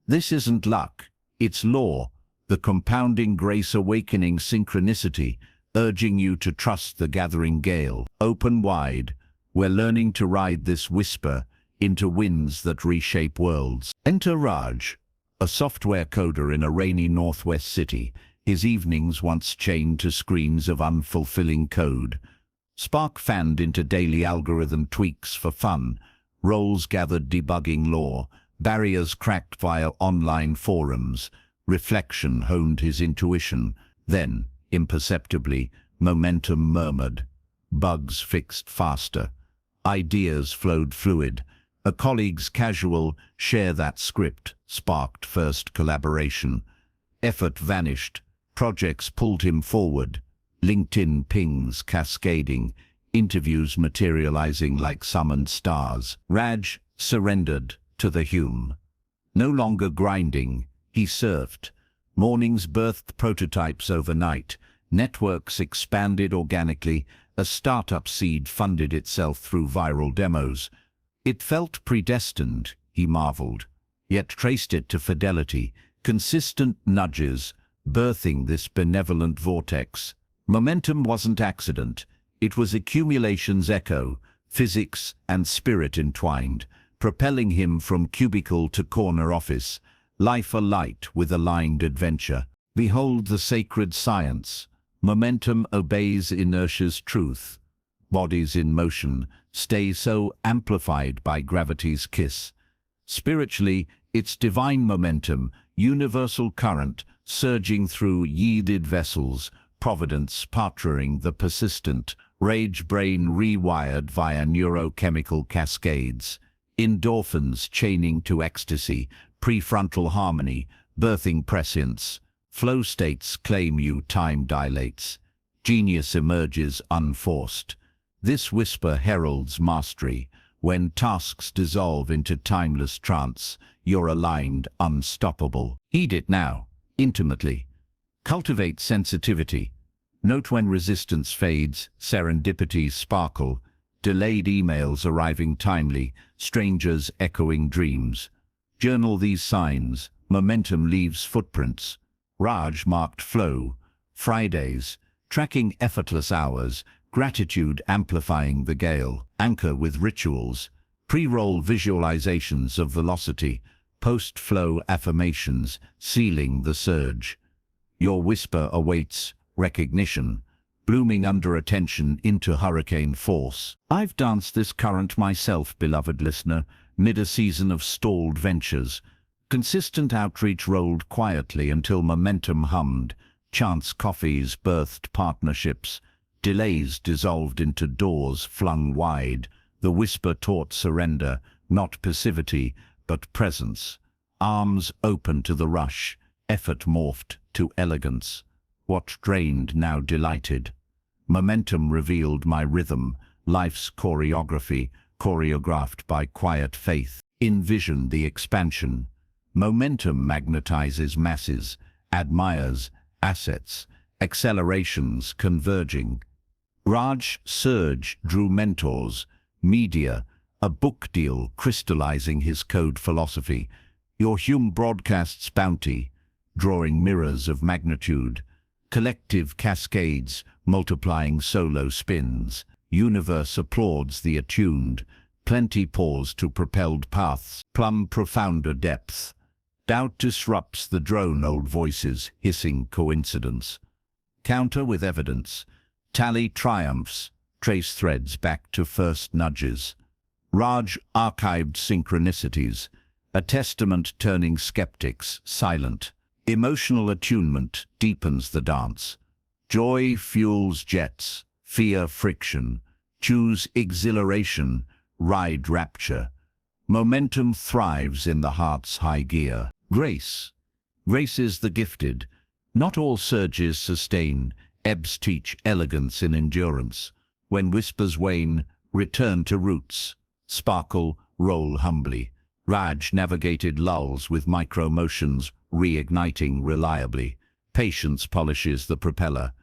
This isn't luck, it's law, the compounding grace awakening synchronicity, urging you to trust the gathering gale. Open wide, we're learning to ride this whisper into winds that reshape worlds. Enter Raj, a software coder in a rainy northwest city, his evenings once chained to screens of unfulfilling code. Spark fanned into daily algorithm tweaks for fun, roles gathered debugging law, barriers cracked via online forums. Reflection honed his intuition. Then, imperceptibly, momentum murmured. Bugs fixed faster. Ideas flowed fluid. A colleague's casual "share that script" sparked first collaboration. Effort vanished. Projects pulled him forward. LinkedIn pings cascading. interviews materializing like summoned stars. Raj surrendered to the Hume. No longer grinding, he surfed. Mornings birthed prototypes overnight. Networks expanded organically. A startup seed funded itself through viral demos. It felt predestined, he marveled, yet traced it to fidelity, consistent nudges, birthing this benevolent vortex. Momentum wasn't accident. It was accumulation's echo, physics and spirit entwined, propelling him from cubicle to corner office, life alight with aligned adventure. Behold the sacred science. Momentum obeys inertia's truth. Bodies in motion stay so amplified by gravity's kiss. Spiritually, it's divine momentum, universal current, surging through yielded vessels, providence partnering the persistent, rage brain rewired via neurochemical cascades, endorphins chaining to ecstasy, prefrontal harmony, birthing prescience. Flow states claim you, time dilates. Genius emerges unforced. This whisper heralds mastery. When tasks dissolve into timeless trance, you're aligned, unstoppable. Heed it now, intimately. Cultivate sensitivity. Note when resistance fades, serendipities sparkle, delayed emails arriving timely, strangers echoing dreams. Journal these signs. Momentum leaves footprints. Raj marked flow. Fridays, tracking effortless hours, gratitude amplifying the gale. Anchor with rituals. Pre-roll visualizations of velocity. Post-flow affirmations, sealing the surge. Your whisper awaits recognition, blooming under attention into hurricane force. I've danced this current myself, beloved listener, mid a season of stalled ventures. Consistent outreach rolled quietly until momentum hummed. Chance coffees birthed partnerships. Delays dissolved into doors flung wide. The whisper taught surrender, not passivity, but presence. Arms open to the rush. Effort morphed to elegance. What drained now delighted. Momentum revealed my rhythm, life's choreography, choreographed by quiet faith. Envision the expansion. Momentum magnetizes masses, admires assets, accelerations converging. Raj surge drew mentors, media, a book deal crystallizing his code philosophy. Your Hume broadcasts bounty, drawing mirrors of magnitude, collective cascades multiplying solo spins. Universe applauds the attuned, plenty pause to propelled paths, plumb profounder depth. Doubt disrupts the drone old voices, hissing coincidence. Counter with evidence. Tally triumphs, trace threads back to first nudges. Raj archived synchronicities, a testament turning skeptics silent. Emotional attunement deepens the dance. Joy fuels jets, fear friction. Choose exhilaration, ride rapture. Momentum thrives in the heart's high gear. Grace. Grace is the gifted. Not all surges sustain. Ebbs teach elegance in endurance. When whispers wane, return to roots. Sparkle, roll humbly. Raj navigated lulls with micro-motions, reigniting reliably. Patience polishes the propeller.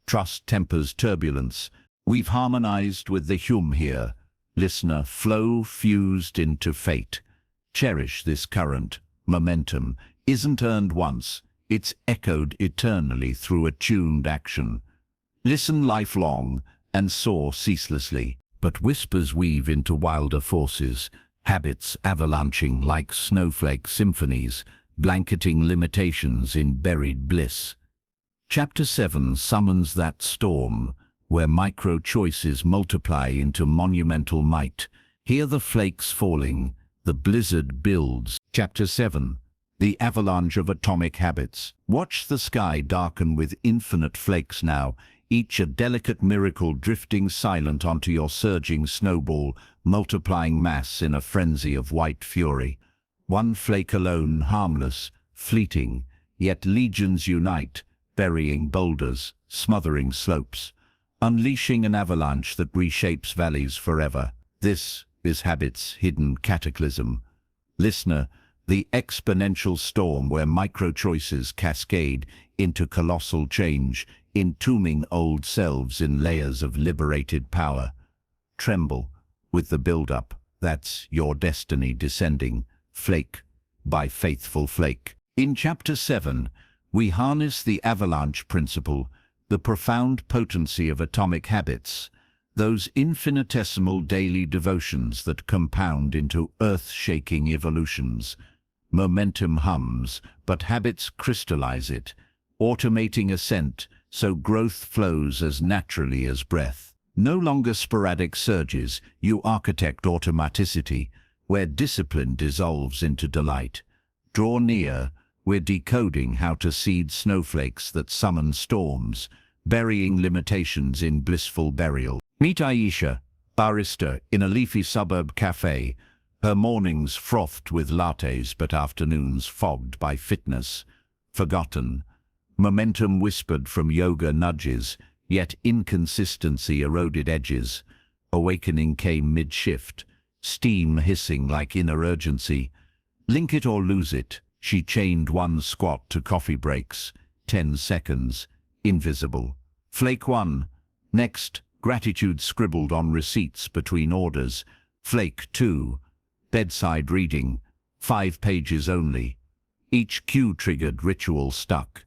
Trust tempers turbulence. We've harmonized with the Hume here. Listener, flow fused into fate. Cherish this current. Momentum isn't earned once. It's echoed eternally through attuned action. Listen lifelong and soar ceaselessly. But whispers weave into wilder forces. Habits avalanching like snowflake symphonies, blanketing limitations in buried bliss. Chapter 7 summons that storm, where micro-choices multiply into monumental might. Hear the flakes falling, the blizzard builds. Chapter 7. The avalanche of atomic habits. Watch the sky darken with infinite flakes now, each a delicate miracle drifting silent onto your surging snowball, multiplying mass in a frenzy of white fury. One flake alone, harmless, fleeting, yet legions unite, burying boulders, smothering slopes. unleashing an avalanche that reshapes valleys forever. This is habit's hidden cataclysm. Listener, the exponential storm where micro-choices cascade into colossal change, entombing old selves in layers of liberated power. Tremble with the build-up. That's your destiny descending, flake by faithful flake. In Chapter 7, we harness the avalanche principle, the profound potency of atomic habits, those infinitesimal daily devotions that compound into earth-shaking evolutions. Momentum hums, but habits crystallize it, automating ascent so growth flows as naturally as breath. No longer sporadic surges, you architect automaticity, where discipline dissolves into delight. Draw near, we're decoding how to seed snowflakes that summon storms, burying limitations in blissful burial. Meet Aisha, barista in a leafy suburb cafe, her mornings frothed with lattes but afternoons fogged by fitness. Forgotten. Momentum whispered from yoga nudges, yet inconsistency eroded edges. Awakening came mid-shift, steam hissing like inner urgency. Link it or lose it, she chained one squat to coffee breaks. 10 seconds, invisible. Flake 1. Next, gratitude scribbled on receipts between orders. Flake 2. Bedside reading, 5 pages only. Each cue triggered ritual stuck.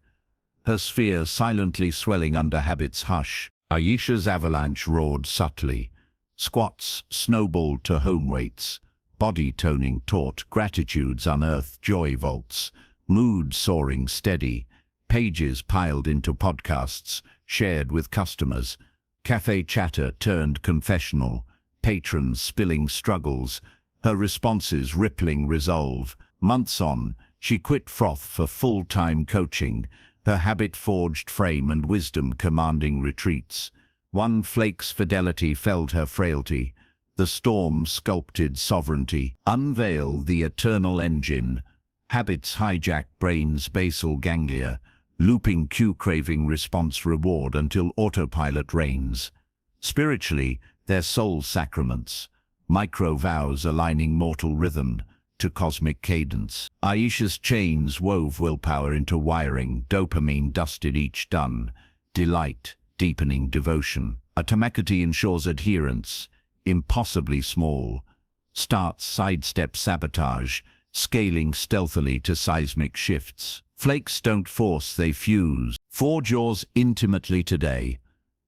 Her sphere silently swelling under habit's hush. Aisha's avalanche roared subtly. Squats snowballed to home weights. Body toning taut, gratitudes unearthed joy vaults. Mood soaring steady. Pages piled into podcasts, shared with customers. Cafe chatter turned confessional. Patrons spilling struggles. Her responses rippling resolve. Months on, she quit froth for full-time coaching, her habit-forged frame and wisdom commanding retreats. One flake's fidelity felled her frailty. The storm sculpted sovereignty. Unveil the eternal engine. Habits hijack brain's basal ganglia, looping cue-craving response reward until autopilot reigns. Spiritually, they're soul sacraments. Micro-vows aligning mortal rhythm to cosmic cadence. Aisha's chains wove willpower into wiring, dopamine dusted each done. Delight, deepening devotion. Atomicity ensures adherence, impossibly small. Starts sidestep sabotage, scaling stealthily to seismic shifts. Flakes don't force, they fuse. Forge yours intimately today.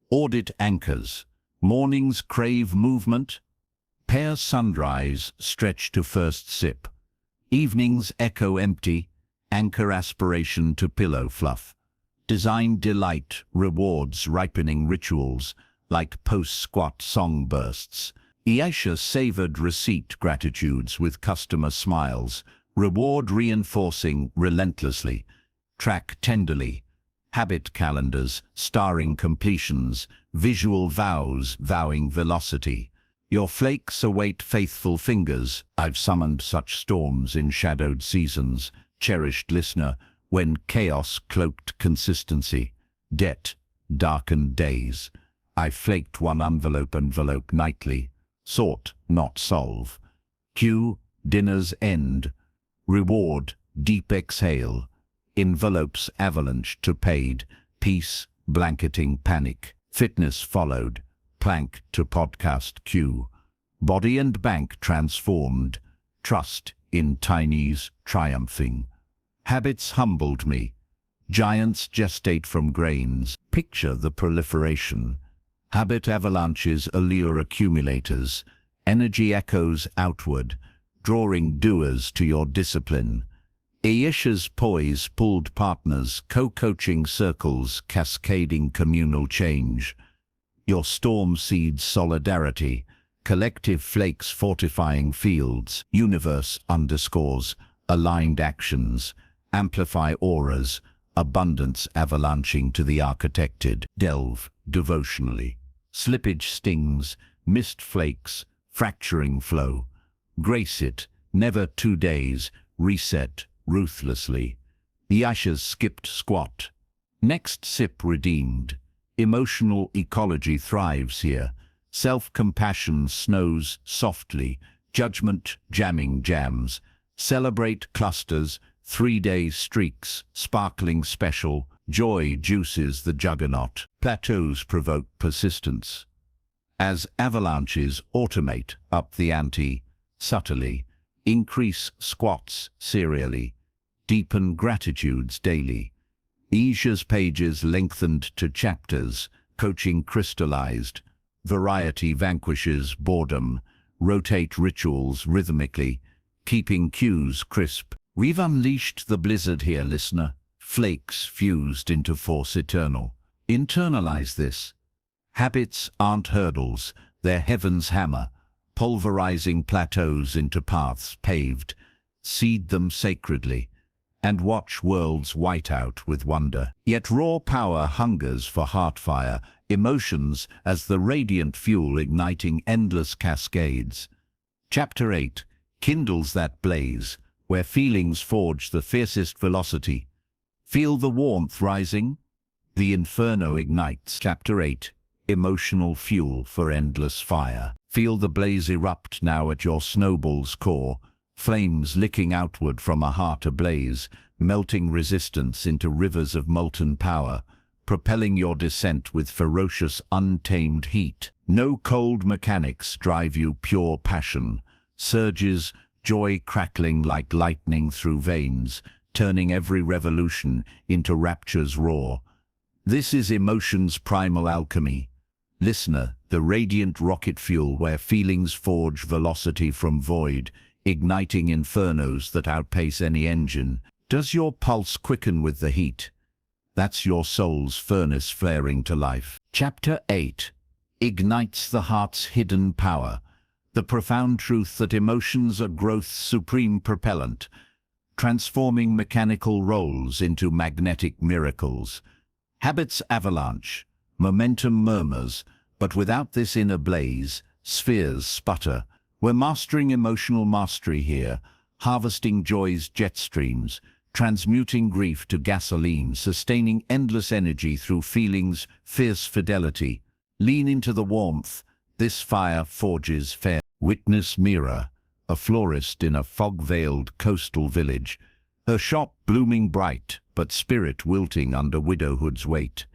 Audit anchors. Mornings crave movement. Pair sunrise, stretch to first sip. Evenings echo empty, anchor aspiration to pillow fluff. Design delight, rewards ripening rituals, like post-squat song bursts. Aisha savored receipt gratitudes with customer smiles, reward reinforcing relentlessly. Track tenderly. Habit calendars, starring completions, visual vows vowing velocity. Your flakes await faithful fingers. I've summoned such storms in shadowed seasons, cherished listener, when chaos cloaked consistency. Debt darkened days. I flaked one envelope nightly. Sought, not solve. Cue, dinner's end. Reward, deep exhale. Envelopes avalanche to paid. Peace, blanketing panic. Fitness followed. Plank to podcast cue. Body and bank transformed. Trust in tinies triumphing. Habits humbled me. Giants gestate from grains. Picture the proliferation. Habit avalanches allure accumulators. Energy echoes outward, drawing doers to your discipline. Aisha's poise pulled partners, co-coaching circles, cascading communal change. Your storm seeds solidarity, collective flakes fortifying fields, universe underscores, aligned actions, amplify auras, abundance avalanching to the architected, delve devotionally. Slippage stings, mist flakes, fracturing flow. Grace it, never 2 days, reset, ruthlessly. Aisha's skipped squat. Next sip redeemed. Emotional ecology thrives here. Self-compassion snows softly, judgment jamming jams. Celebrate clusters, 3-day streaks, sparkling special. Joy juices the juggernaut. Plateaus provoke persistence. As avalanches automate up the ante, subtly, increase squats serially, deepen gratitudes daily. Asia's pages lengthened to chapters, coaching crystallized. Variety vanquishes boredom, rotate rituals rhythmically, keeping cues crisp. We've unleashed the blizzard here, listener. Flakes fused into force eternal. Internalize this. Habits aren't hurdles, they're heaven's hammer, pulverizing plateaus into paths paved. Seed them sacredly, and watch worlds white out with wonder. Yet raw power hungers for heartfire, emotions as the radiant fuel igniting endless cascades. Chapter 8 kindles that blaze, where feelings forge the fiercest velocity. Feel the warmth rising? The inferno ignites. Chapter 8 emotional fuel for endless fire. Feel the blaze erupt now at your snowball's core, flames licking outward from a heart ablaze, melting resistance into rivers of molten power, propelling your descent with ferocious, untamed heat. No cold mechanics drive you, pure passion. Surges, joy crackling like lightning through veins, turning every revolution into rapture's roar. This is emotion's primal alchemy. Listener, the radiant rocket fuel where feelings forge velocity from void, igniting infernos that outpace any engine. Does your pulse quicken with the heat? That's your soul's furnace flaring to life. Chapter 8 ignites the heart's hidden power, the profound truth that emotions are growth's supreme propellant, transforming mechanical roles into magnetic miracles. Habits avalanche, momentum murmurs, but without this inner blaze, spheres sputter. We're mastering emotional mastery here, harvesting joy's jet streams, transmuting grief to gasoline, sustaining endless energy through feelings' fierce fidelity. Lean into the warmth, this fire forges fair. Witness Mira, a florist in a fog-veiled coastal village, her shop blooming bright, but spirit wilting under widowhood's weight.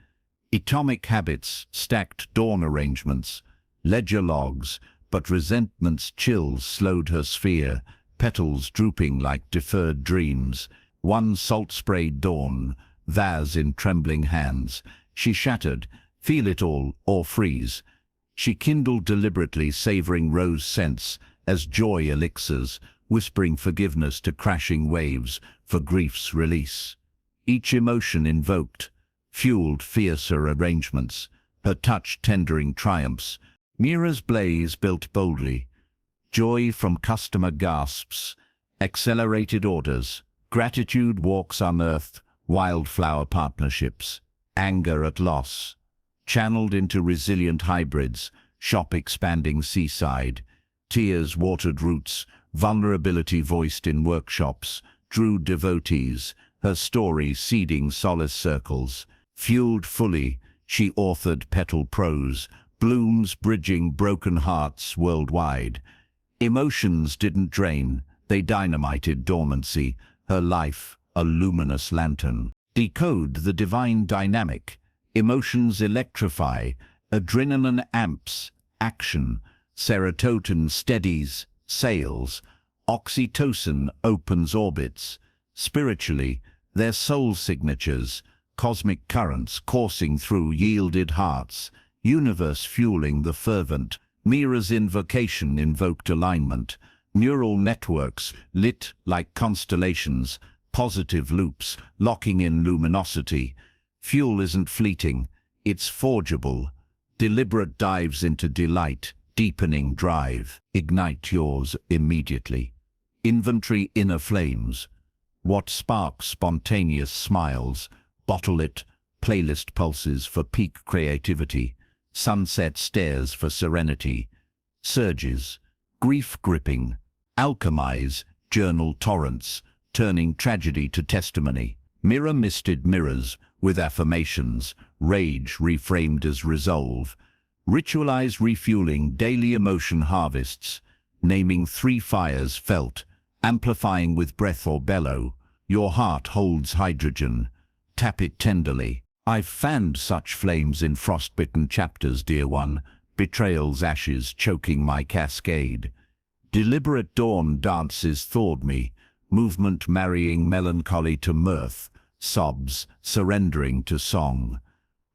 Atomic habits, stacked dawn arrangements, ledger logs, but resentment's chills slowed her sphere, petals drooping like deferred dreams. One salt-sprayed dawn, vase in trembling hands. She shattered, feel it all, or freeze. She kindled deliberately, savoring rose scents as joy elixirs, whispering forgiveness to crashing waves for grief's release. Each emotion invoked, fueled fiercer arrangements, her touch tendering triumphs. Mira's blaze built boldly. Joy from customer gasps, accelerated orders. Gratitude walks unearthed, wildflower partnerships. Anger at loss, channeled into resilient hybrids, shop expanding seaside. Tears watered roots, vulnerability voiced in workshops, drew devotees, her story seeding solace circles. Fueled fully, she authored petal prose, blooms bridging broken hearts worldwide. Emotions didn't drain, they dynamited dormancy, her life a luminous lantern. Decode the divine dynamic. Emotions electrify, adrenaline amps, action, serotonin steadies, sails, oxytocin opens orbits. Spiritually, their soul signatures, cosmic currents coursing through yielded hearts, universe fueling the fervent. Mira's invocation invoked alignment, neural networks lit like constellations, positive loops locking in luminosity. Fuel isn't fleeting, it's forgeable. Deliberate dives into delight, deepening drive. Ignite yours immediately. Inventory inner flames. What sparks spontaneous smiles? Bottle it. Playlist pulses for peak creativity. Sunset stares for serenity. Surges. Grief gripping. Alchemize. Journal torrents, turning tragedy to testimony. Mirror misted mirrors, with affirmations, rage reframed as resolve. Ritualize refueling daily emotion harvests, naming 3 fires felt, amplifying with breath or bellow. Your heart holds hydrogen. Tap it tenderly. I've fanned such flames in frostbitten chapters, dear one, betrayal's ashes choking my cascade. Deliberate dawn dances thawed me, movement marrying melancholy to mirth, sobs surrendering to song.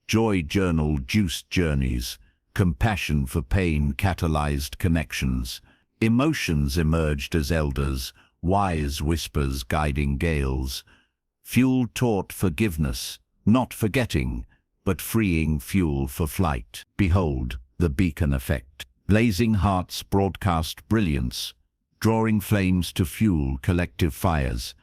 Joy journal juiced journeys, compassion for pain catalyzed connections. Emotions emerged as elders, wise whispers guiding gales. Fuel taught forgiveness, not forgetting, but freeing fuel for flight. Behold, the beacon effect. Blazing hearts broadcast brilliance, drawing flames to fuel collective fires.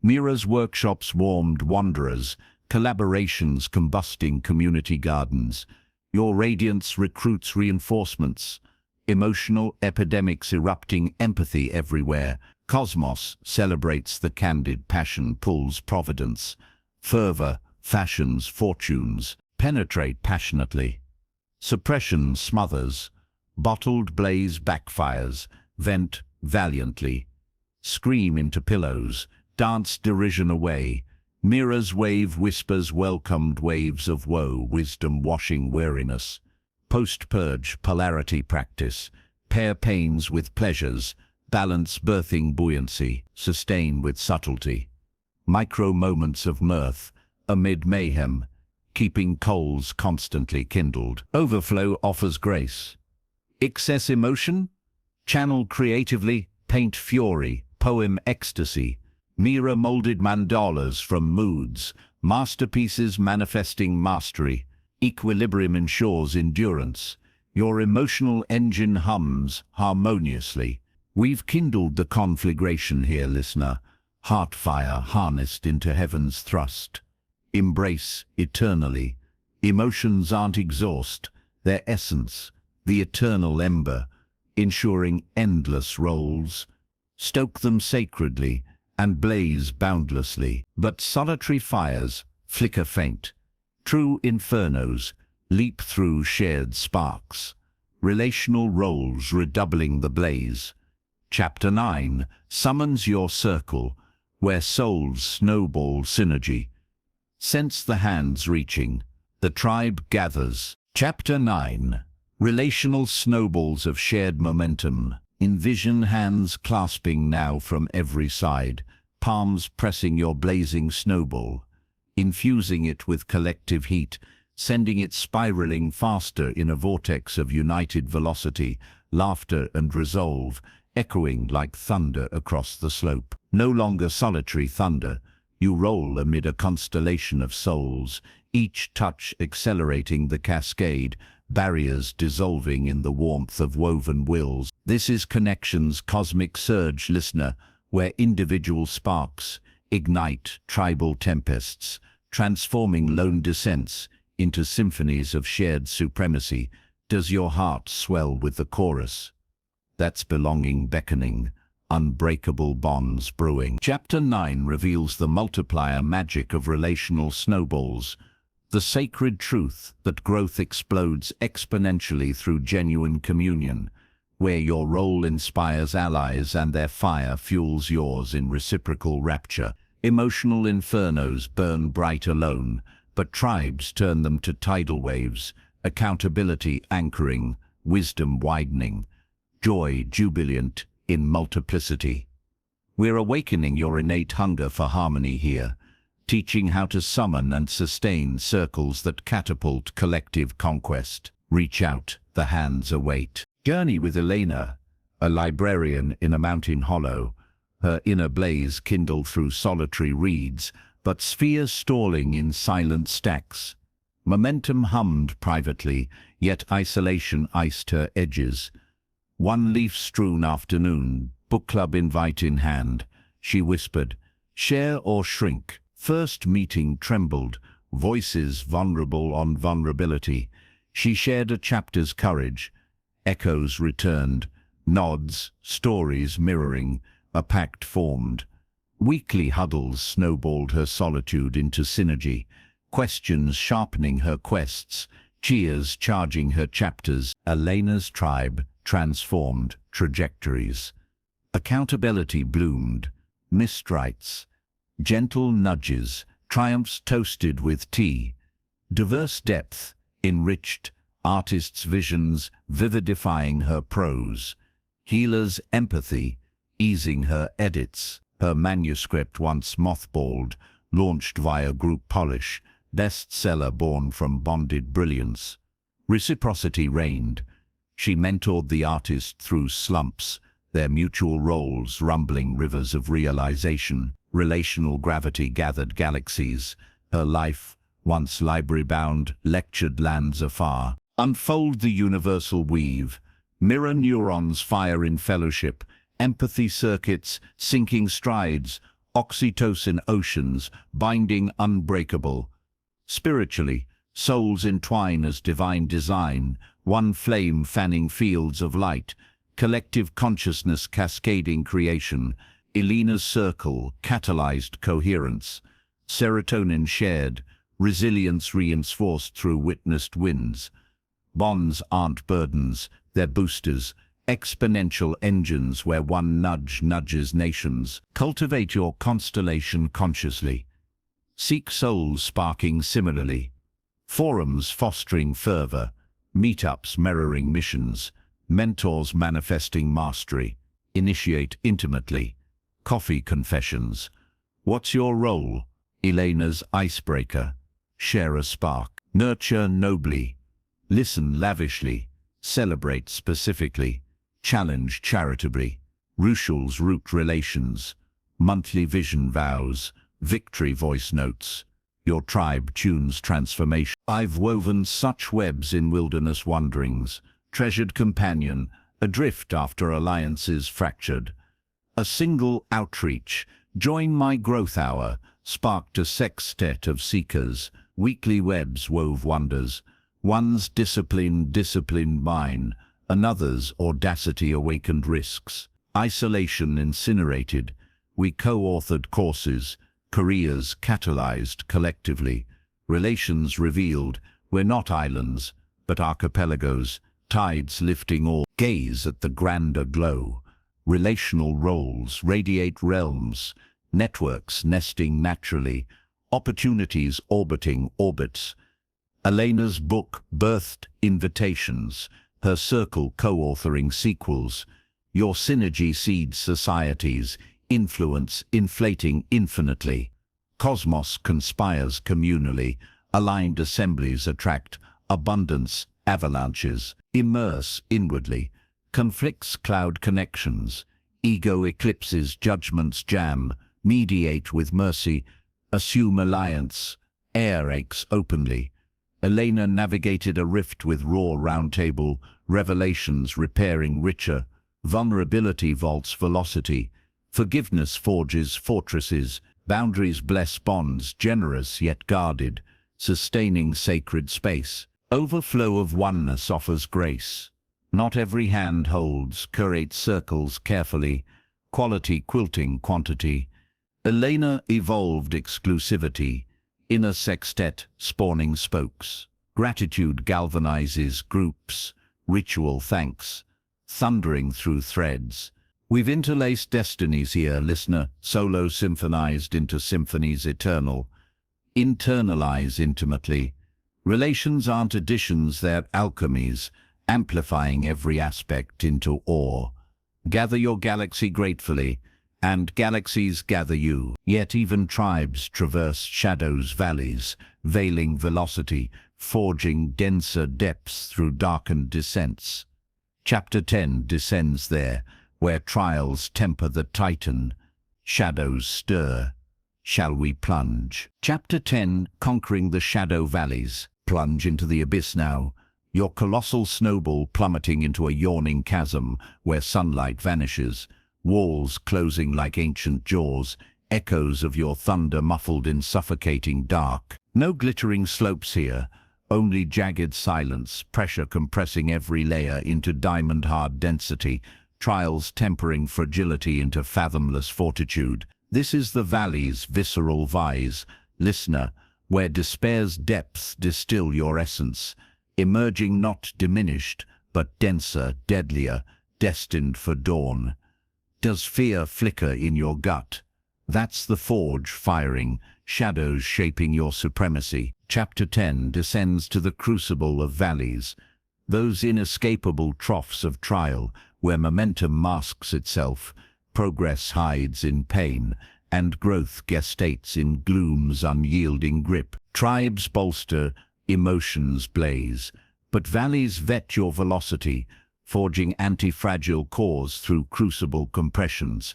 Mirrors workshops warmed wanderers, collaborations combusting community gardens. Your radiance recruits reinforcements, emotional epidemics erupting empathy everywhere. Cosmos celebrates the candid passion pulls providence. Fervor fashions fortunes, penetrate passionately. Suppression smothers, bottled blaze backfires, vent valiantly. Scream into pillows, dance derision away. Mirrors wave whispers welcomed waves of woe, wisdom washing weariness. Post-purge polarity practice, pair pains with pleasures, balance birthing buoyancy, sustain with subtlety. Micro moments of mirth, amid mayhem, keeping coals constantly kindled. Overflow offers grace. Excess emotion? Channel creatively, paint fury, poem ecstasy. Mirror-molded mandalas from moods, masterpieces manifesting mastery. Equilibrium ensures endurance. Your emotional engine hums harmoniously. We've kindled the conflagration here, listener. Heart fire harnessed into heaven's thrust. Embrace eternally. Emotions aren't exhaust, their essence, the eternal ember, ensuring endless rolls. Stoke them sacredly and blaze boundlessly. But solitary fires flicker faint. True infernos leap through shared sparks. Relational roles redoubling the blaze. Chapter 9 summons your circle, where souls snowball synergy. Sense the hands reaching. The tribe gathers. Chapter 9 relational snowballs of shared momentum. Envision hands clasping now from every side, palms pressing your blazing snowball, infusing it with collective heat, sending it spiraling faster in a vortex of united velocity, laughter and resolve, echoing like thunder across the slope. No longer solitary thunder, you roll amid a constellation of souls, each touch accelerating the cascade, barriers dissolving in the warmth of woven wills. This is Connection's cosmic surge, listener, where individual sparks ignite tribal tempests, transforming lone descents into symphonies of shared supremacy. Does your heart swell with the chorus? That's belonging beckoning, unbreakable bonds brewing. Chapter 9 reveals the multiplier magic of relational snowballs, the sacred truth that growth explodes exponentially through genuine communion, where your role inspires allies and their fire fuels yours in reciprocal rapture. Emotional infernos burn bright alone, but tribes turn them to tidal waves, accountability anchoring, wisdom widening, joy jubilant in multiplicity. We're awakening your innate hunger for harmony here, teaching how to summon and sustain circles that catapult collective conquest. Reach out, the hands await. Journey with Elena, a librarian in a mountain hollow, her inner blaze kindled through solitary reeds, but spheres stalling in silent stacks. Momentum hummed privately, yet isolation iced her edges. One leaf-strewn afternoon, book club invite in hand, she whispered, "Share or shrink." First meeting trembled, voices vulnerable on vulnerability. She shared a chapter's courage. Echoes returned, nods, stories mirroring, a pact formed. Weekly huddles snowballed her solitude into synergy. questions sharpening her quests, cheers charging her chapters. Elena's tribe transformed trajectories. Accountability bloomed, mistrights, gentle nudges, triumphs toasted with tea. Diverse depth enriched artists' visions, vivifying her prose. Healer's empathy easing her edits. Her manuscript, once mothballed, launched via group polish, bestseller born from bonded brilliance. Reciprocity reigned. She mentored the artist through slumps, their mutual roles rumbling rivers of realization. Relational gravity gathered galaxies. Her life, once library-bound, lectured lands afar. Unfold the universal weave. Mirror neurons fire in fellowship. Empathy circuits, sinking strides. Oxytocin oceans, binding unbreakable. Spiritually, souls entwine as divine design. One flame fanning fields of light. Collective consciousness cascading creation. Elena's circle catalyzed coherence. Serotonin shared, resilience reinforced through witnessed wins. Bonds aren't burdens, they're boosters. Exponential engines where one nudge nudges nations. Cultivate your constellation consciously. Seek souls sparking similarly. Forums fostering fervor. Meetups mirroring missions. Mentors manifesting mastery. Initiate intimately. Coffee confessions. What's your role? Elena's icebreaker. Share a spark. Nurture nobly. Listen lavishly. Celebrate specifically. Challenge charitably. Rucial's root relations. Monthly vision vows. Victory voice notes. Your tribe tunes transformation. I've woven such webs in wilderness wanderings. Treasured companion, adrift after alliances fractured. A single outreach, join my growth hour, sparked a sextet of seekers. Weekly webs wove wonders. One's disciplined mine. Another's audacity awakened risks. Isolation incinerated. We co-authored courses, careers catalyzed collectively. Relations revealed. We're not islands, but archipelagos. Tides lifting all. Gaze at the grander glow. Relational roles radiate realms. Networks nesting naturally. Opportunities orbiting orbits. Elena's book birthed invitations. Her circle co-authoring sequels. Your synergy seeds societies, influence inflating infinitely. Cosmos conspires communally, aligned assemblies attract abundance, avalanches, immerse inwardly, conflicts cloud connections, ego eclipses judgments jam, mediate with mercy, assume alliance, air aches openly. Elena navigated a rift with raw roundtable, revelations repairing richer, vulnerability vaults velocity, forgiveness forges fortresses, boundaries bless bonds generous yet guarded, sustaining sacred space. Overflow of oneness offers grace. Not every hand holds, curate circles carefully, quality quilting quantity. Elena evolved exclusivity, inner sextet spawning spokes. Gratitude galvanizes groups, ritual thanks, thundering through threads. We've interlaced destinies here, listener, solo symphonized into symphonies eternal. Internalize intimately. Relations aren't additions, they're alchemies, amplifying every aspect into awe. Gather your galaxy gratefully, and galaxies gather you. Yet even tribes traverse shadows' valleys, veiling velocity, forging denser depths through darkened descents. Chapter 10 descends there, where trials temper the titan, shadows stir. Shall we plunge? Chapter 10, Conquering the Shadow Valleys. Plunge into the abyss now, your colossal snowball plummeting into a yawning chasm where sunlight vanishes, walls closing like ancient jaws, echoes of your thunder muffled in suffocating dark. No glittering slopes here, only jagged silence, pressure compressing every layer into diamond-hard density, trials tempering fragility into fathomless fortitude. This is the valley's visceral vise. Listener, where despair's depths distill your essence, emerging not diminished, but denser, deadlier, destined for dawn. Does fear flicker in your gut? That's the forge firing, shadows shaping your supremacy. Chapter 10 descends to the crucible of valleys, those inescapable troughs of trial where momentum masks itself, progress hides in pain, and growth gestates in gloom's unyielding grip. Tribes bolster, emotions blaze, but valleys vet your velocity, forging anti-fragile cores through crucible compressions.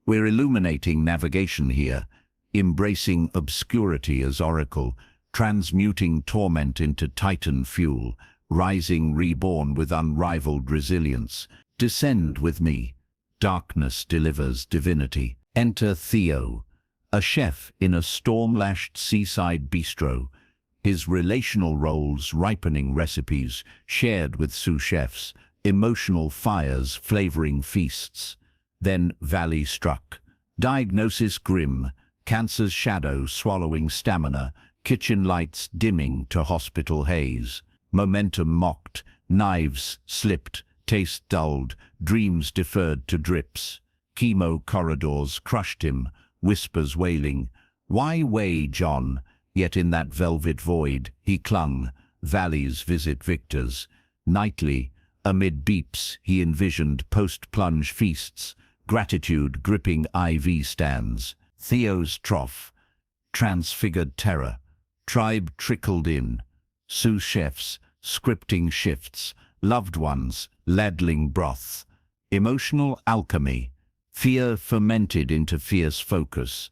We're illuminating navigation here, embracing obscurity as oracle, transmuting torment into titan fuel, rising reborn with unrivaled resilience. Descend with me. Darkness delivers divinity. Enter Theo, a chef in a storm-lashed seaside bistro, his relational roles ripening recipes shared with sous chefs, emotional fires flavoring feasts. Then valley struck. Diagnosis grim, cancer's shadow swallowing stamina, kitchen lights dimming to hospital haze. Momentum mocked, knives slipped, taste dulled, dreams deferred to drips. Chemo corridors crushed him, whispers wailing. Why wage on? Yet in that velvet void he clung. Valleys visit victors. Nightly, amid beeps, he envisioned post-plunge feasts, gratitude gripping IV stands. Theo's trough, transfigured terror. Tribe trickled in. Sous chefs, scripting shifts. Loved ones, ladling broth. Emotional alchemy. Fear fermented into fierce focus.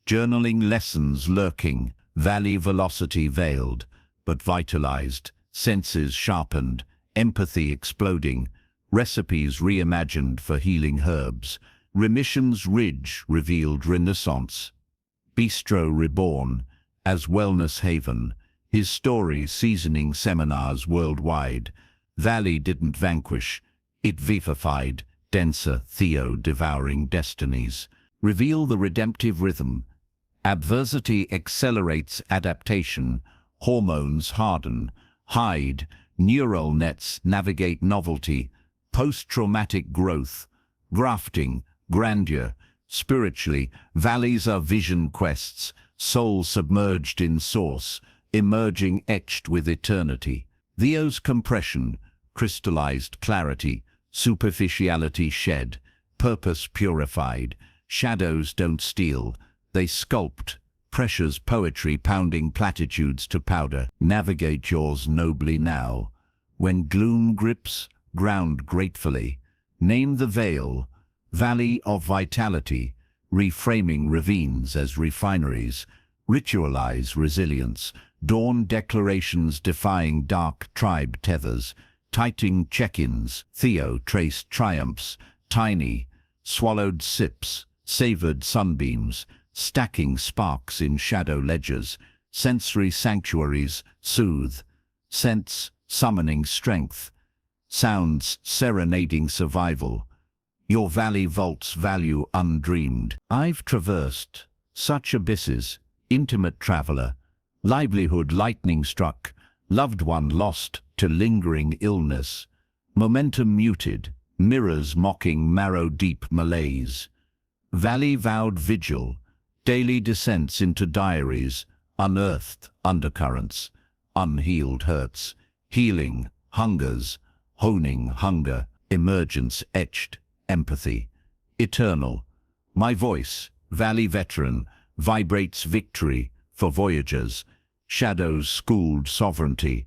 Journaling lessons lurking. Valley velocity veiled, but vitalized. Senses sharpened. Empathy exploding. Recipes reimagined for healing herbs. Remission's ridge revealed renaissance. Bistro reborn as wellness haven. His story seasoning seminars worldwide. Valley didn't vanquish, it vivified. Denser Theo devouring destinies. Reveal the redemptive rhythm. Adversity accelerates adaptation. Hormones harden, hide. Neural nets navigate novelty. Post-traumatic growth. Grafting, grandeur. Spiritually, valleys are vision quests. Soul submerged in source. Emerging etched with eternity. Theo's compression, crystallized clarity. Superficiality shed, purpose purified. Shadows don't steal, they sculpt. Pressure's poetry pounding platitudes to powder. Navigate yours nobly now. When gloom grips, ground gratefully. Name the veil, valley of vitality. Reframing ravines as refineries. Ritualize resilience. Dawn declarations defying dark tribe tethers. Tightening check-ins. Theo traced triumphs. Tiny, swallowed sips. Savored sunbeams. Stacking sparks in shadow ledgers. Sensory sanctuaries soothe. Scents summoning strength. Sounds serenading survival. Your valley vaults value undreamed. I've traversed such abysses. Intimate traveler. Livelihood lightning struck. Loved one lost to lingering illness. Momentum muted. Mirrors mocking marrow-deep malaise. Valley vowed vigil. Daily descents into diaries. Unearthed undercurrents. Unhealed hurts. Healing hungers. Honing hunger. Emergence etched. Empathy. Eternal. My voice, valley veteran, vibrates victory for voyagers. Shadows schooled sovereignty.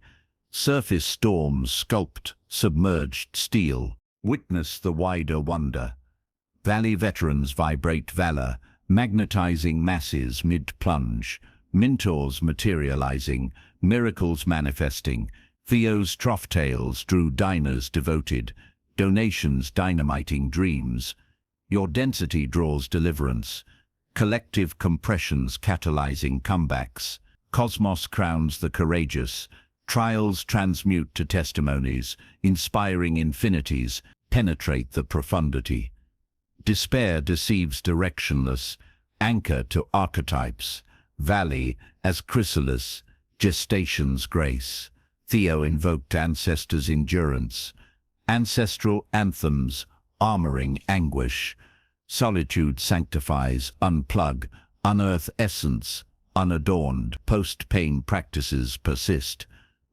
Surface storms sculpt submerged steel. Witness the wider wonder. Valley veterans vibrate valor, magnetizing masses mid-plunge. Mentors materializing, miracles manifesting. Theo's trough tales drew diners devoted. Donations dynamiting dreams. Your density draws deliverance. Collective compressions catalyzing comebacks. Cosmos crowns the courageous. Trials transmute to testimonies. Inspiring infinities penetrate the profundity. Despair deceives directionless. Anchor to archetypes. Valley as chrysalis, gestation's grace. Theo invoked ancestors' endurance. Ancestral anthems, armoring anguish. Solitude sanctifies, unplug, unearth essence, unadorned. Post-pain practices persist.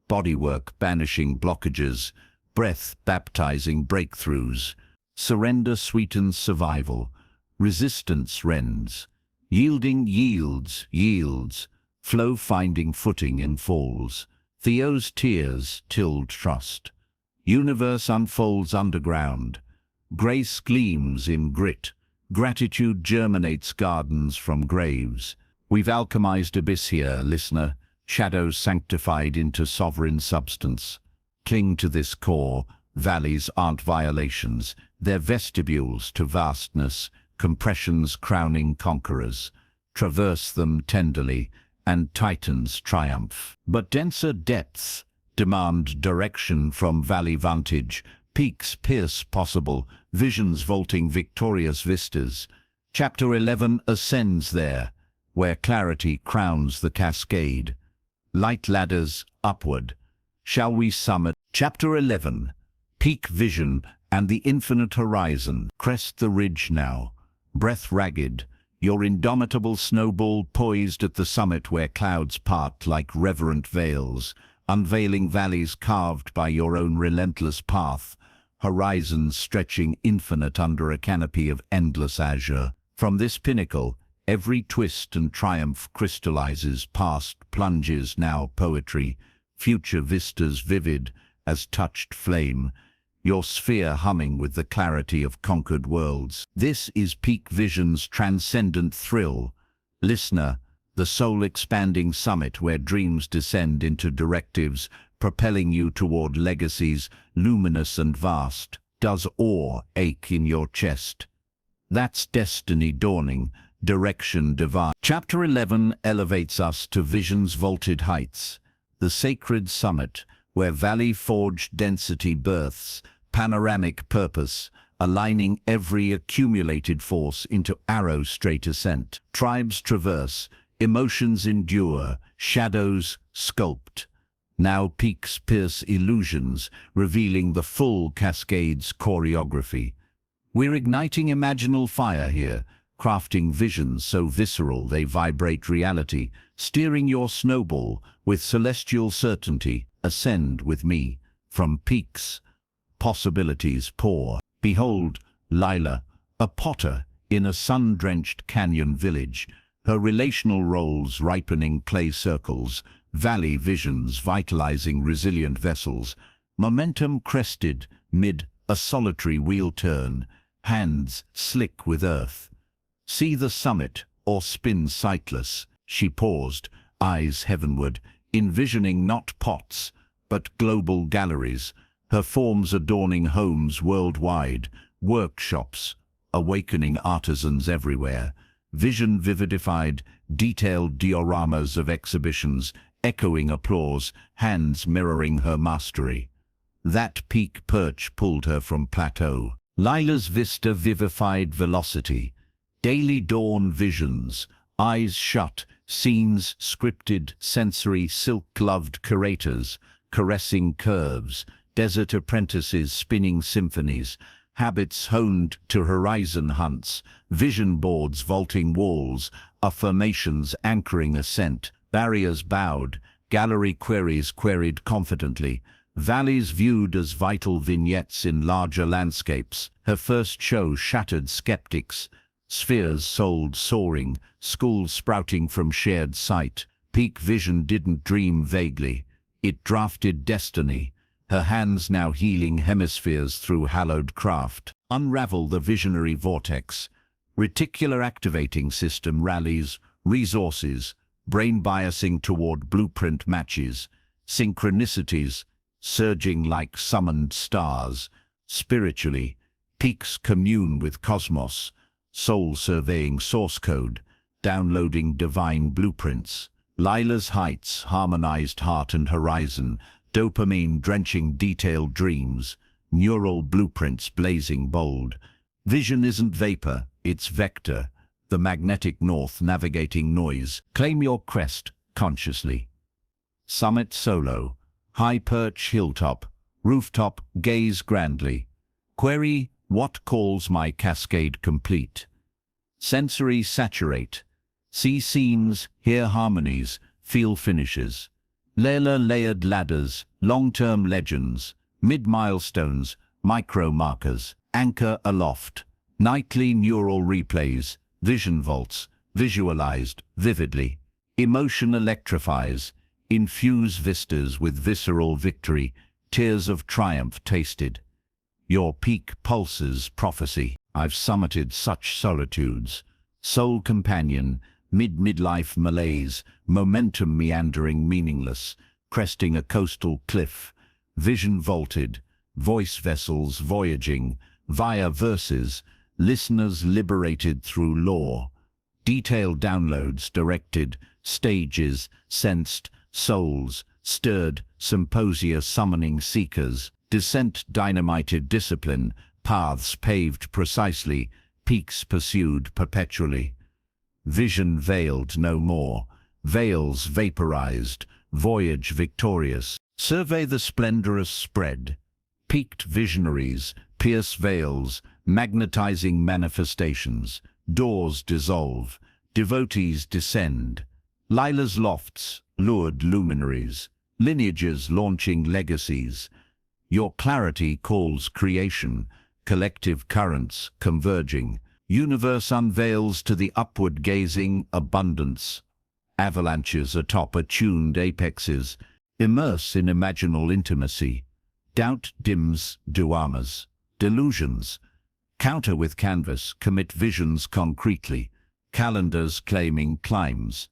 Bodywork banishing blockages, breath baptizing breakthroughs. Surrender sweetens survival. Resistance rends. Yielding yields. Flow finding footing in falls. Theo's tears tilled trust. Universe unfolds underground. Grace gleams in grit. Gratitude germinates gardens from graves. We've alchemized abyss here, listener. Shadows sanctified into sovereign substance. Cling to this core. Valleys aren't violations. They're vestibules to vastness. Compressions crowning conquerors. Traverse them tenderly, and titans triumph. But denser depths demand direction from valley vantage. Peaks pierce possible, visions vaulting victorious vistas. Chapter 11 ascends there, where clarity crowns the cascade. Light ladders upward. Shall we summit? Chapter 11. Peak vision and the infinite horizon. Crest the ridge now. Breath ragged, your indomitable snowball poised at the summit where clouds part like reverent veils, unveiling valleys carved by your own relentless path, horizons stretching infinite under a canopy of endless azure. From this pinnacle, every twist and triumph crystallizes, past plunges now poetry, future vistas vivid as touched flame, your sphere humming with the clarity of conquered worlds. This is peak vision's transcendent thrill. Listener, the soul-expanding summit where dreams descend into directives, propelling you toward legacies luminous and vast. Does awe ache in your chest? That's destiny dawning, direction divine. Chapter 11 elevates us to vision's vaulted heights, the sacred summit, where valley-forged density births, panoramic purpose, aligning every accumulated force into arrow-straight ascent. Tribes traverse, emotions endure, shadows sculpt. Now peaks pierce illusions, revealing the full cascade's choreography. We're igniting imaginal fire here, crafting visions so visceral they vibrate reality, steering your snowball with celestial certainty. Ascend with me, from peaks, possibilities pour. Behold, Lila, a potter in a sun-drenched canyon village, her relational roles ripening clay circles, valley visions vitalizing resilient vessels, momentum crested mid a solitary wheel turn, hands slick with earth. See the summit, or spin sightless. She paused, eyes heavenward, envisioning not pots, but global galleries, her forms adorning homes worldwide, workshops, awakening artisans everywhere, vision vividified, detailed dioramas of exhibitions, echoing applause, hands mirroring her mastery. That peak perch pulled her from plateau. Lila's vista vivified velocity, daily dawn visions, eyes shut, scenes scripted, sensory, silk-gloved curators, caressing curves, desert apprentices spinning symphonies, habits honed to horizon hunts, vision boards vaulting walls, affirmations anchoring ascent, barriers bowed, gallery queries queried confidently, valleys viewed as vital vignettes in larger landscapes. Her first show shattered skeptics, spheres sold soaring, schools sprouting from shared sight. Peak vision didn't dream vaguely. It drafted destiny, her hands now healing hemispheres through hallowed craft. Unravel the visionary vortex. Reticular activating system rallies, resources, brain biasing toward blueprint matches, synchronicities, surging like summoned stars. Spiritually, peaks commune with cosmos, soul surveying source code, downloading divine blueprints. Lila's heights, harmonized heart and horizon, dopamine drenching detailed dreams, neural blueprints blazing bold. Vision isn't vapor, it's vector. the magnetic north navigating noise. Claim your crest consciously. Summit solo, high perch hilltop, rooftop gaze grandly. Query, what calls my cascade complete? Sensory saturate. See scenes, hear harmonies, feel finishes. Layered ladders, long-term legends, mid-milestones, micro-markers, anchor aloft. Nightly neural replays, vision vaults, visualized vividly. Emotion electrifies, infuse vistas with visceral victory, tears of triumph tasted. Your peak pulses prophecy. I've summited such solitudes. Soul companion, midlife malaise, momentum meandering meaningless, cresting a coastal cliff, vision vaulted, voice vessels voyaging, via verses, listeners liberated through lore, detailed downloads directed, stages sensed, souls stirred, symposia summoning seekers, descent dynamited discipline, paths paved precisely, peaks pursued perpetually. Vision veiled no more, veils vaporized, voyage victorious. Survey the splendorous spread. Peaked visionaries, pierce veils, magnetizing manifestations. Doors dissolve, devotees descend. Lila's lofts, lured luminaries. Lineages launching legacies. Your clarity calls creation, collective currents converging. Universe unveils to the upward gazing abundance. Avalanches atop attuned apexes, immerse in imaginal intimacy. Doubt dims duamas, delusions. Counter with canvas, commit visions concretely. Calendars claiming climbs.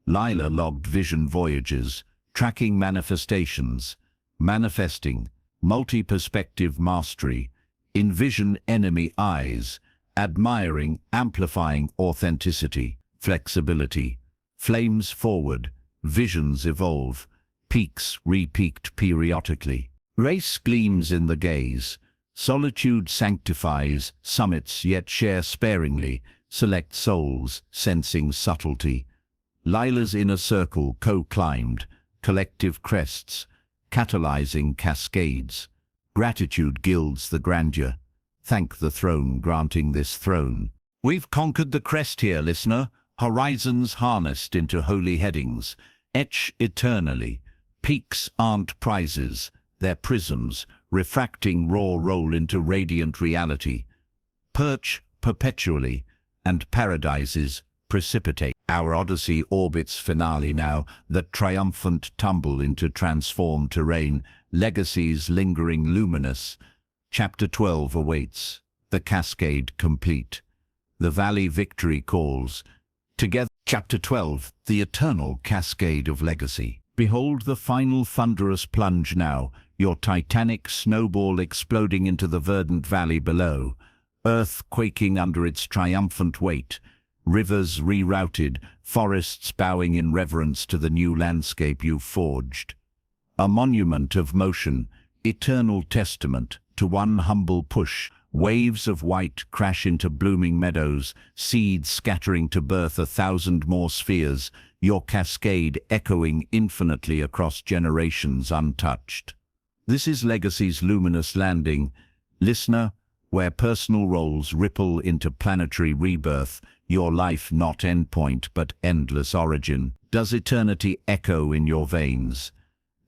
Lila logged vision voyages, tracking manifestations. Manifesting, multi-perspective mastery. Envision enemy eyes. Admiring, amplifying authenticity, flexibility. Flames forward, visions evolve, peaks re-peaked periodically. Race gleams in the gaze, solitude sanctifies, summits yet share sparingly, select souls, sensing subtlety. Lila's inner circle co-climbed, collective crests, catalyzing cascades. Gratitude gilds the grandeur. Thank the throne granting this throne. We've conquered the crest here, listener. Horizons harnessed into holy headings. Etch eternally. Peaks aren't prizes. They're prisms, refracting raw roll into radiant reality. Perch perpetually, and paradises precipitate. Our odyssey orbits finale now, that triumphant tumble into transformed terrain, legacies lingering luminous. Chapter 12 awaits, the cascade complete. The valley victory calls. Together, Chapter 12, the eternal cascade of legacy. Behold the final thunderous plunge now, your titanic snowball exploding into the verdant valley below. Earth quaking under its triumphant weight. Rivers rerouted, forests bowing in reverence to the new landscape you've forged. A monument of motion, eternal testament to one humble push. Waves of white crash into blooming meadows, seeds scattering to birth 1,000 more spheres, your cascade echoing infinitely across generations untouched. This is Legacy's luminous landing. Listener, where personal roles ripple into planetary rebirth, your life not endpoint but endless origin. Does eternity echo in your veins?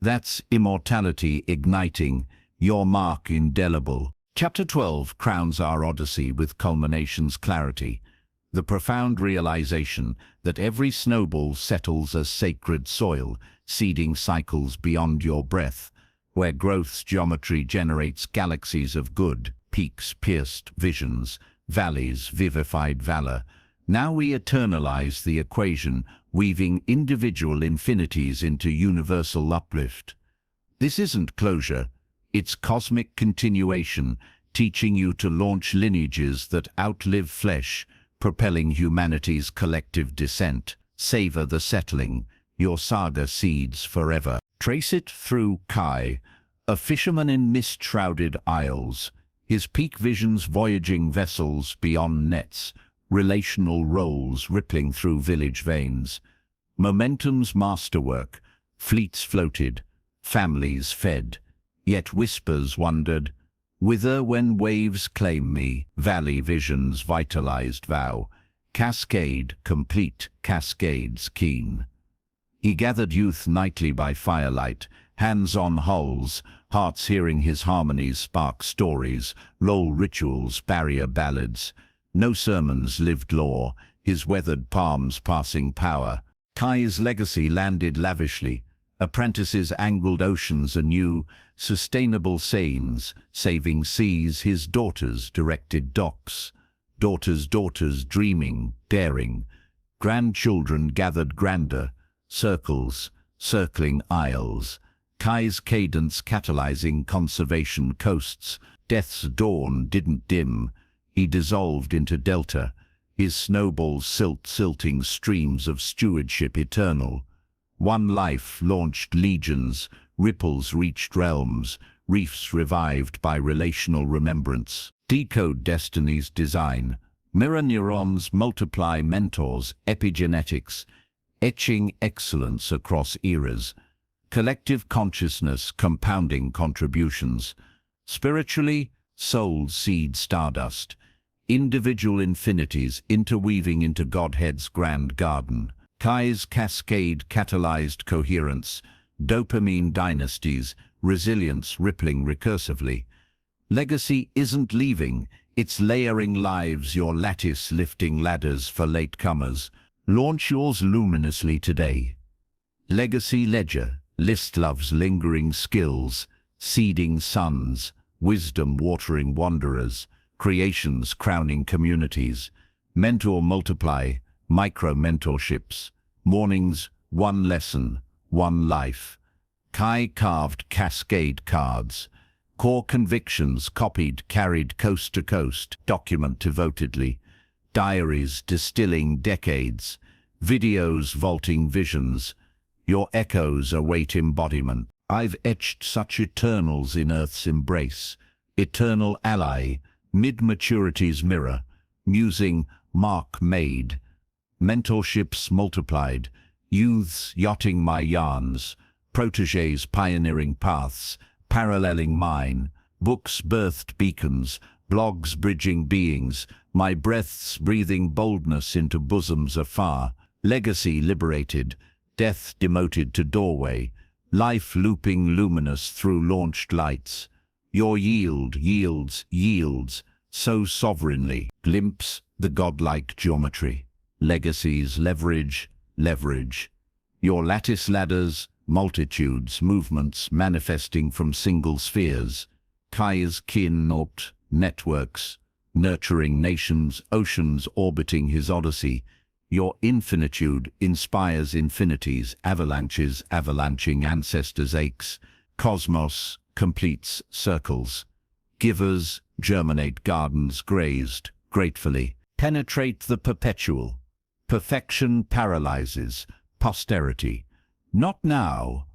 That's immortality igniting, your mark indelible. Chapter 12 crowns our odyssey with culmination's clarity, the profound realization that every snowball settles as sacred soil, seeding cycles beyond your breath, where growth's geometry generates galaxies of good, peaks pierced visions, valleys vivified valor. Now we eternalize the equation, weaving individual infinities into universal uplift. This isn't closure. It's cosmic continuation, teaching you to launch lineages that outlive flesh, propelling humanity's collective descent. Savor the settling, your saga seeds forever. Trace it through Kai, a fisherman in mist-shrouded isles, his peak visions voyaging vessels beyond nets, relational roles rippling through village veins. Momentum's masterwork, fleets floated, families fed, yet whispers wondered, whither when waves claim me, valley visions vitalized vow, cascade complete, cascades keen. He gathered youth nightly by firelight, hands on hulls, hearts hearing his harmonies spark stories, roll rituals, barrier ballads. No sermons lived lore, his weathered palms passing power. Kai's legacy landed lavishly, apprentices angled oceans anew, sustainable sails, saving seas, his daughters directed docks. Daughters dreaming, daring. Grandchildren gathered grander, circles, circling isles. Kai's cadence catalyzing conservation coasts. Death's dawn didn't dim, he dissolved into delta, his snowballs silting streams of stewardship eternal. One life launched legions, ripples reached realms, reefs revived by relational remembrance. Decode destiny's design. Mirror neurons multiply mentors, epigenetics, etching excellence across eras. Collective consciousness compounding contributions. Spiritually, souls seed stardust. Individual infinities interweaving into Godhead's grand garden. Kai's cascade catalyzed coherence, dopamine dynasties, resilience rippling recursively. Legacy isn't leaving, it's layering lives, your lattice lifting ladders for latecomers. Launch yours luminously today. Legacy Ledger, list love's lingering skills, seeding suns, wisdom watering wanderers, creations crowning communities. Mentor multiply, micro-mentorships, mornings, one lesson, one life. Kai carved cascade cards, core convictions copied, carried coast to coast, document devotedly. Diaries distilling decades, videos vaulting visions. Your echoes await embodiment. I've etched such eternals in Earth's embrace, eternal ally, mid-maturity's mirror, musing, mark made. Mentorships multiplied, youths yachting my yarns, protégés pioneering paths, paralleling mine, books birthed beacons, blogs bridging beings, my breaths breathing boldness into bosoms afar, legacy liberated, death demoted to doorway, life looping luminous through launched lights. Your yield yields, so sovereignly. Glimpse the godlike geometry. Legacies leverage. Your lattice ladders, multitudes, movements manifesting from single spheres. Kai's kin-opt networks, nurturing nations, oceans orbiting his odyssey. Your infinitude inspires infinities, avalanches avalanching ancestors' aches. Cosmos completes circles. Givers germinate gardens grazed gratefully. Penetrate the perpetual. Perfection paralyzes posterity. Not now.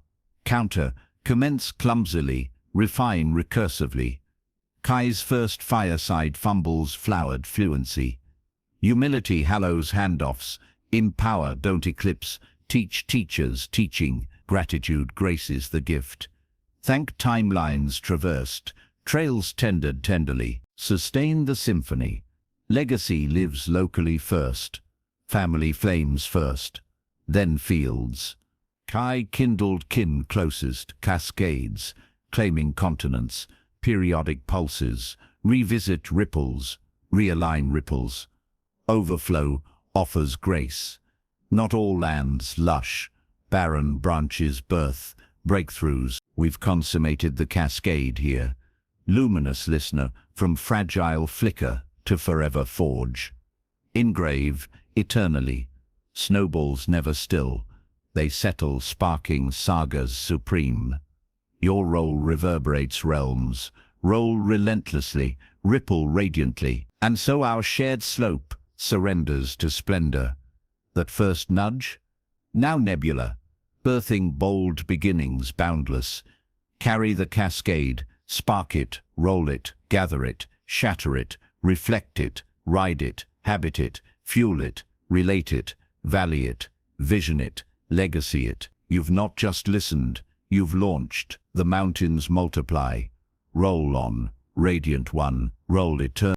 Counter, commence clumsily, refine recursively. Kai's first fireside fumbles flowered fluency. Humility hallows handoffs. Empower, don't eclipse. Teach teachers teaching. Gratitude graces the gift. Thank timelines traversed. Trails tendered tenderly. Sustain the symphony. Legacy lives locally first. Family flames first. Then fields. Kai kindled kin closest. Cascades. Claiming continents. Periodic pulses. Revisit ripples. Realign ripples. Overflow offers grace. Not all lands lush. Barren branches birth. Breakthroughs. We've consummated the cascade here. Luminous listener, from fragile flicker to forever forge. Engrave eternally. Snowballs never still. They settle sparking sagas supreme. Your role reverberates realms. Roll relentlessly, ripple radiantly. And so our shared slope surrenders to splendor. That first nudge? Now nebula. Birthing bold beginnings boundless. Carry the cascade, spark it, roll it, gather it, shatter it, reflect it, ride it, habit it, fuel it, relate it, valley it, vision it, legacy it. You've not just listened, you've launched. The mountains multiply. Roll on, radiant one, roll eternal.